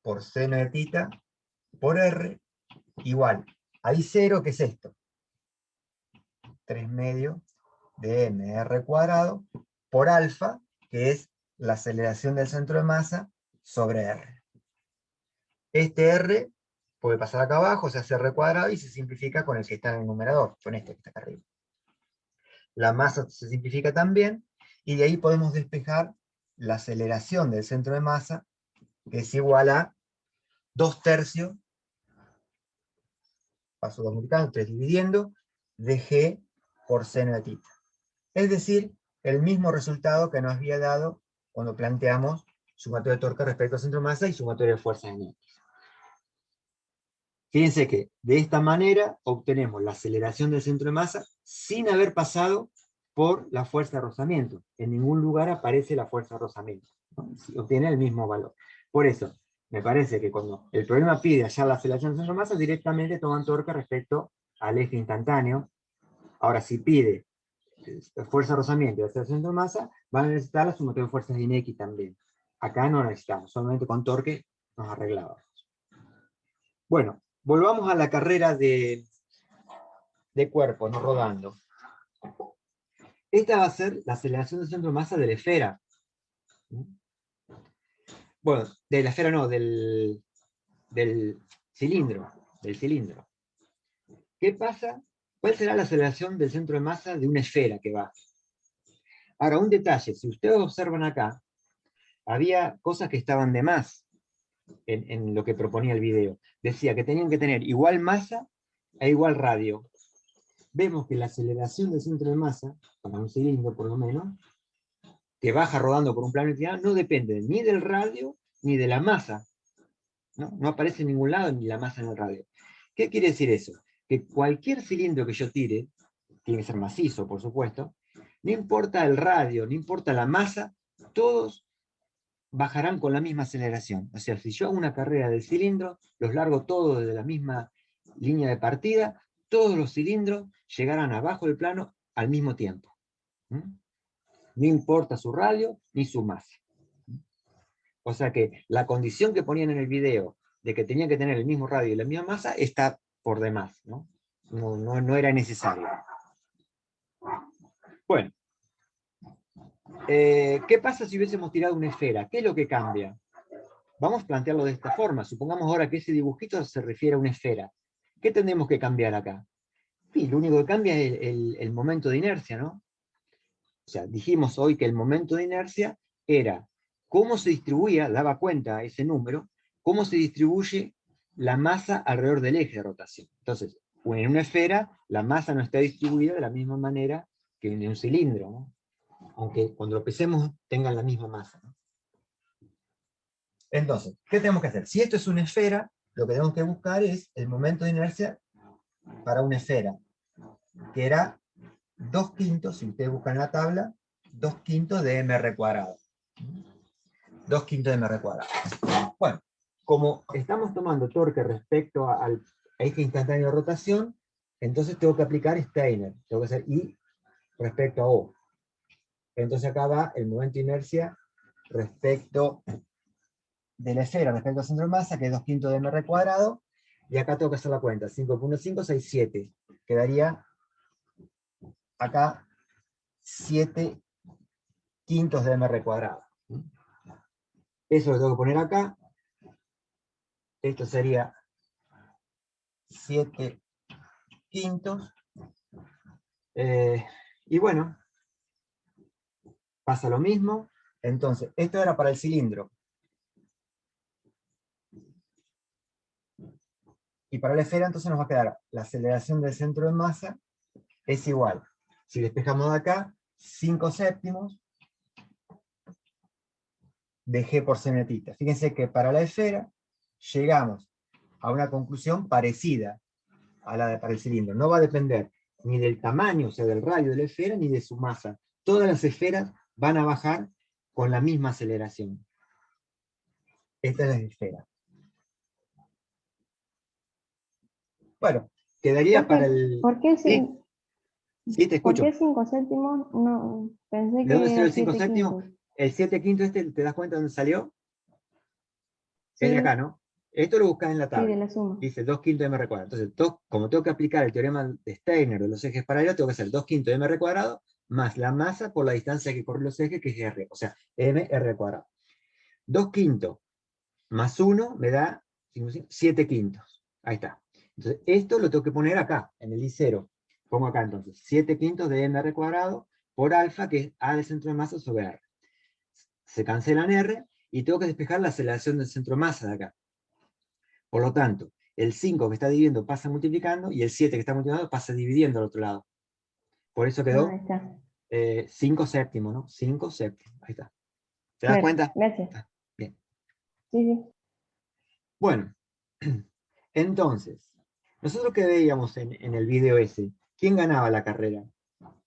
por seno de tita por R igual. Hay 0, ¿qué es esto? 3/2 de mr cuadrado por alfa, que es la aceleración del centro de masa sobre R. Este R puede pasar acá abajo, se hace R cuadrado y se simplifica con el que está en el numerador, con este que está acá arriba. La masa se simplifica también, y de ahí podemos despejar la aceleración del centro de masa, que es igual a 2/3, paso 2 multiplicando, 3 dividiendo, de G por seno de θ. Es decir, el mismo resultado que nos había dado cuando planteamos sumatoria de torque respecto al centro de masa y sumatoria de fuerzas en X. Fíjense que de esta manera obtenemos la aceleración del centro de masa sin haber pasado por la fuerza de rozamiento. En ningún lugar aparece la fuerza de rozamiento, ¿no? Obtiene el mismo valor. Por eso, me parece que cuando el problema pide hallar la aceleración del centro de masa, directamente toman torque respecto al eje instantáneo. Ahora, si pide fuerza de rozamiento y aceleración del centro de masa, van a necesitar la sumatoria de fuerzas en X también. Acá no necesitamos, solamente con torque nos arreglábamos. Bueno, volvamos a la carrera de cuerpo, no rodando. Esta va a ser la aceleración del centro de masa de la esfera. Bueno, de la esfera no, del cilindro. ¿Qué pasa? ¿Cuál será la aceleración del centro de masa de una esfera que va? Ahora, un detalle, si ustedes observan acá, había cosas que estaban de más en lo que proponía el video. Decía que tenían que tener igual masa e igual radio. Vemos que la aceleración del centro de masa, para un cilindro por lo menos, que baja rodando por un plano inclinado, no depende ni del radio ni de la masa. No aparece en ningún lado ni la masa en el radio. ¿Qué quiere decir eso? Que cualquier cilindro que yo tire, tiene que ser macizo, por supuesto, no importa el radio, no importa la masa, todos bajarán con la misma aceleración. O sea, si yo hago una carrera del cilindro, los largo todos desde la misma línea de partida, todos los cilindros llegarán abajo del plano al mismo tiempo. No importa su radio ni su masa. O sea que la condición que ponían en el video de que tenían que tener el mismo radio y la misma masa está por demás, ¿no? No era necesario. Bueno, ¿qué pasa si hubiésemos tirado una esfera? ¿Qué es lo que cambia? Vamos a plantearlo de esta forma. Supongamos ahora que ese dibujito se refiere a una esfera. ¿Qué tendremos que cambiar acá? Sí, lo único que cambia es el momento de inercia, ¿no? O sea, dijimos hoy que el momento de inercia era cómo se distribuía, daba cuenta ese número, cómo se distribuye la masa alrededor del eje de rotación. Entonces, en una esfera, la masa no está distribuida de la misma manera que en un cilindro, ¿no? Aunque cuando lo pesemos tengan la misma masa, ¿no? Entonces, ¿qué tenemos que hacer? Si esto es una esfera, lo que tenemos que buscar es el momento de inercia para una esfera, que era 2/5, si ustedes buscan en la tabla, 2/5 de mr². 2/5 de mr². Bueno, como estamos tomando torque respecto al eje instantáneo de rotación, entonces tengo que aplicar Steiner, tengo que hacer I respecto a O. Entonces acá va el momento de inercia respecto de la esfera, respecto al centro de masa, que es 2/5 de mr², y acá tengo que hacer la cuenta, 5.567, quedaría acá 7/5 de mr². Eso lo tengo que poner acá. Esto sería 7/5. Y bueno, pasa lo mismo. Entonces, esto era para el cilindro. Y para la esfera, entonces nos va a quedar la aceleración del centro de masa es igual. Si despejamos de acá, 5/7 de G por seno de θ. Fíjense que para la esfera llegamos a una conclusión parecida a la de para el cilindro. No va a depender ni del tamaño, o sea, del radio de la esfera, ni de su masa. Todas las esferas van a bajar con la misma aceleración. Esta es la esfera. Bueno, quedaría para el... ¿Por qué Sí, sí, te ¿Por escucho. qué 5/7? No, pensé ¿De que dónde salió era el 5/7? 7/5. El 7/5 ¿te das cuenta dónde salió? Es de Sí, acá, ¿no? Esto lo buscas en la sí, de tabla. la suma. Dice 2/5 de mr². Entonces, como tengo que aplicar el teorema de Steiner de los ejes paralelos, tengo que hacer 2/5 de mr² más la masa por la distancia que corren los ejes, que es r, o sea, mr². 2/5 más 1 me da 7/5. Ahí está. Entonces, esto lo tengo que poner acá, en el I0. Pongo acá entonces, 7/5 de mr² por alfa, que es A de centro de masa sobre R. se cancelan R, y tengo que despejar la aceleración del centro de masa de acá. Por lo tanto, el 5 que está dividiendo pasa multiplicando, y el 7 que está multiplicando pasa dividiendo al otro lado. Por eso quedó Ahí está. 5 séptimos, ¿no? 5 séptimos, ahí está. ¿Te das Claro, cuenta? gracias. Está bien. Sí, sí. Bueno, entonces, nosotros que veíamos en el video ese, ¿quién ganaba la carrera?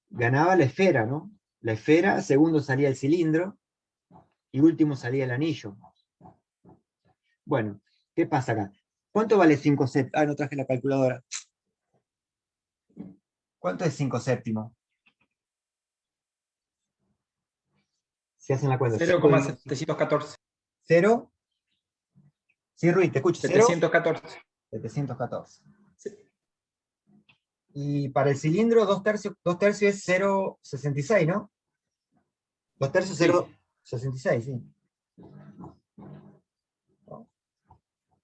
Ganaba la esfera, ¿no? La esfera, segundo salía el cilindro, y último salía el anillo. Bueno, ¿qué pasa acá? ¿Cuánto vale 5 séptimos? Ah, no traje la calculadora. ¿Cuánto es 5 séptimos? Si hacen la cuenta. 0,714. 0. Sí, Ruiz, te escucho. 0. 714. 714. Sí. Y para el cilindro, 2 tercios es 0,66, ¿no? 2 tercios, Sí. 0,66, sí.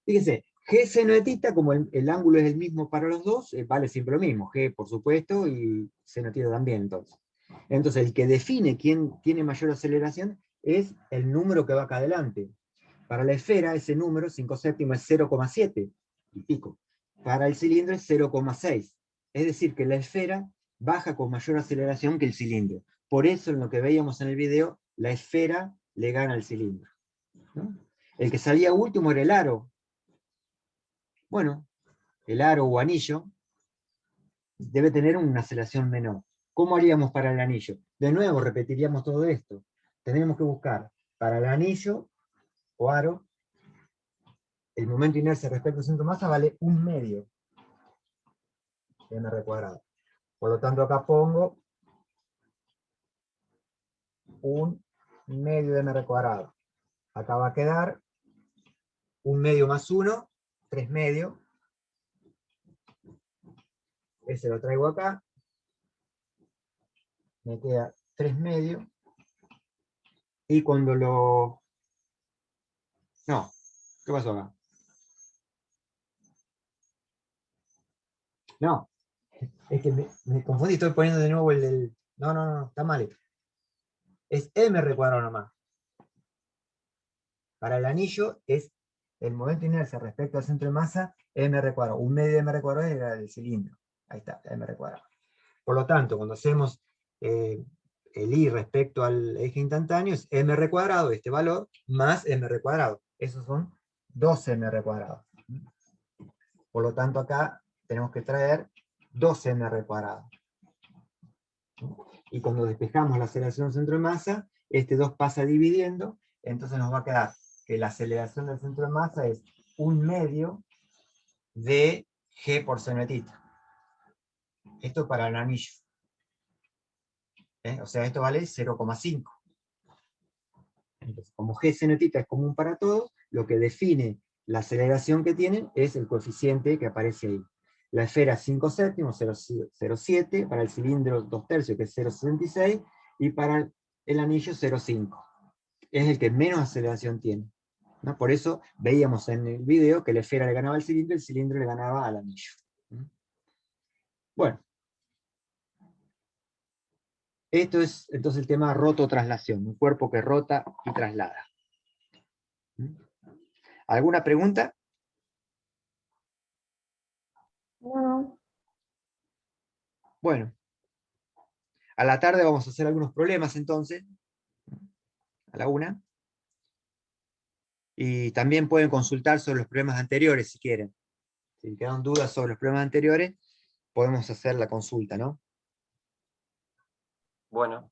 Fíjense, G seno de tita, como el ángulo es el mismo para los dos, vale siempre lo mismo. G, por supuesto, y seno de tita también, entonces. Entonces, el que define quién tiene mayor aceleración es el número que va acá adelante. Para la esfera, ese número, 5 séptimos, es 0,7 y pico. Para el cilindro es 0,6. Es decir, que la esfera baja con mayor aceleración que el cilindro. Por eso, en lo que veíamos en el video, la esfera le gana al cilindro, ¿no? El que salía último era el aro. Bueno, el aro o anillo debe tener una aceleración menor. ¿Cómo haríamos para el anillo? De nuevo, repetiríamos todo esto. Tenemos que buscar para el anillo o aro, el momento de inercia respecto al centro de masa vale 1/2 de m cuadrado. Por lo tanto, acá pongo 1/2 de m cuadrado. Acá va a quedar 1/2 más 1, 3/2. Ese lo traigo acá. Me queda 3/2. Y cuando lo... No, ¿qué pasó acá? No, es que me confundí, estoy poniendo de nuevo el... No, está mal. Es m cuadrado nomás. Para el anillo es el momento de inercia respecto al centro de masa, m cuadrado. 1/2 de m cuadrado era el cilindro. Ahí está, m cuadrado. Por lo tanto, cuando hacemos el I respecto al eje instantáneo, es m cuadrado, este valor, más m cuadrado. Esos son 2m cuadrado. Por lo tanto, acá tenemos que traer 2m cuadrado. Y cuando despejamos la aceleración del centro de masa, este 2 pasa dividiendo, entonces nos va a quedar que la aceleración del centro de masa es 1/2 de g por seno de tita. Esto para el anillo. O sea, esto vale 0,5. Entonces, como g seno de tita es común para todos, lo que define la aceleración que tienen es el coeficiente que aparece ahí. La esfera 5 séptimos, 0,7, para el cilindro 2 tercios, que es 0,66, y para el anillo 0,5. Es el que menos aceleración tiene, ¿no? Por eso veíamos en el video que la esfera le ganaba al cilindro, y el cilindro le ganaba al anillo. Bueno. Esto es entonces el tema rototraslación, un cuerpo que rota y traslada. ¿Alguna pregunta? No. Bueno, a la tarde vamos a hacer algunos problemas entonces, a la 1. Y también pueden consultar sobre los problemas anteriores si quieren. Si quedan dudas sobre los problemas anteriores, podemos hacer la consulta, ¿no? Bueno.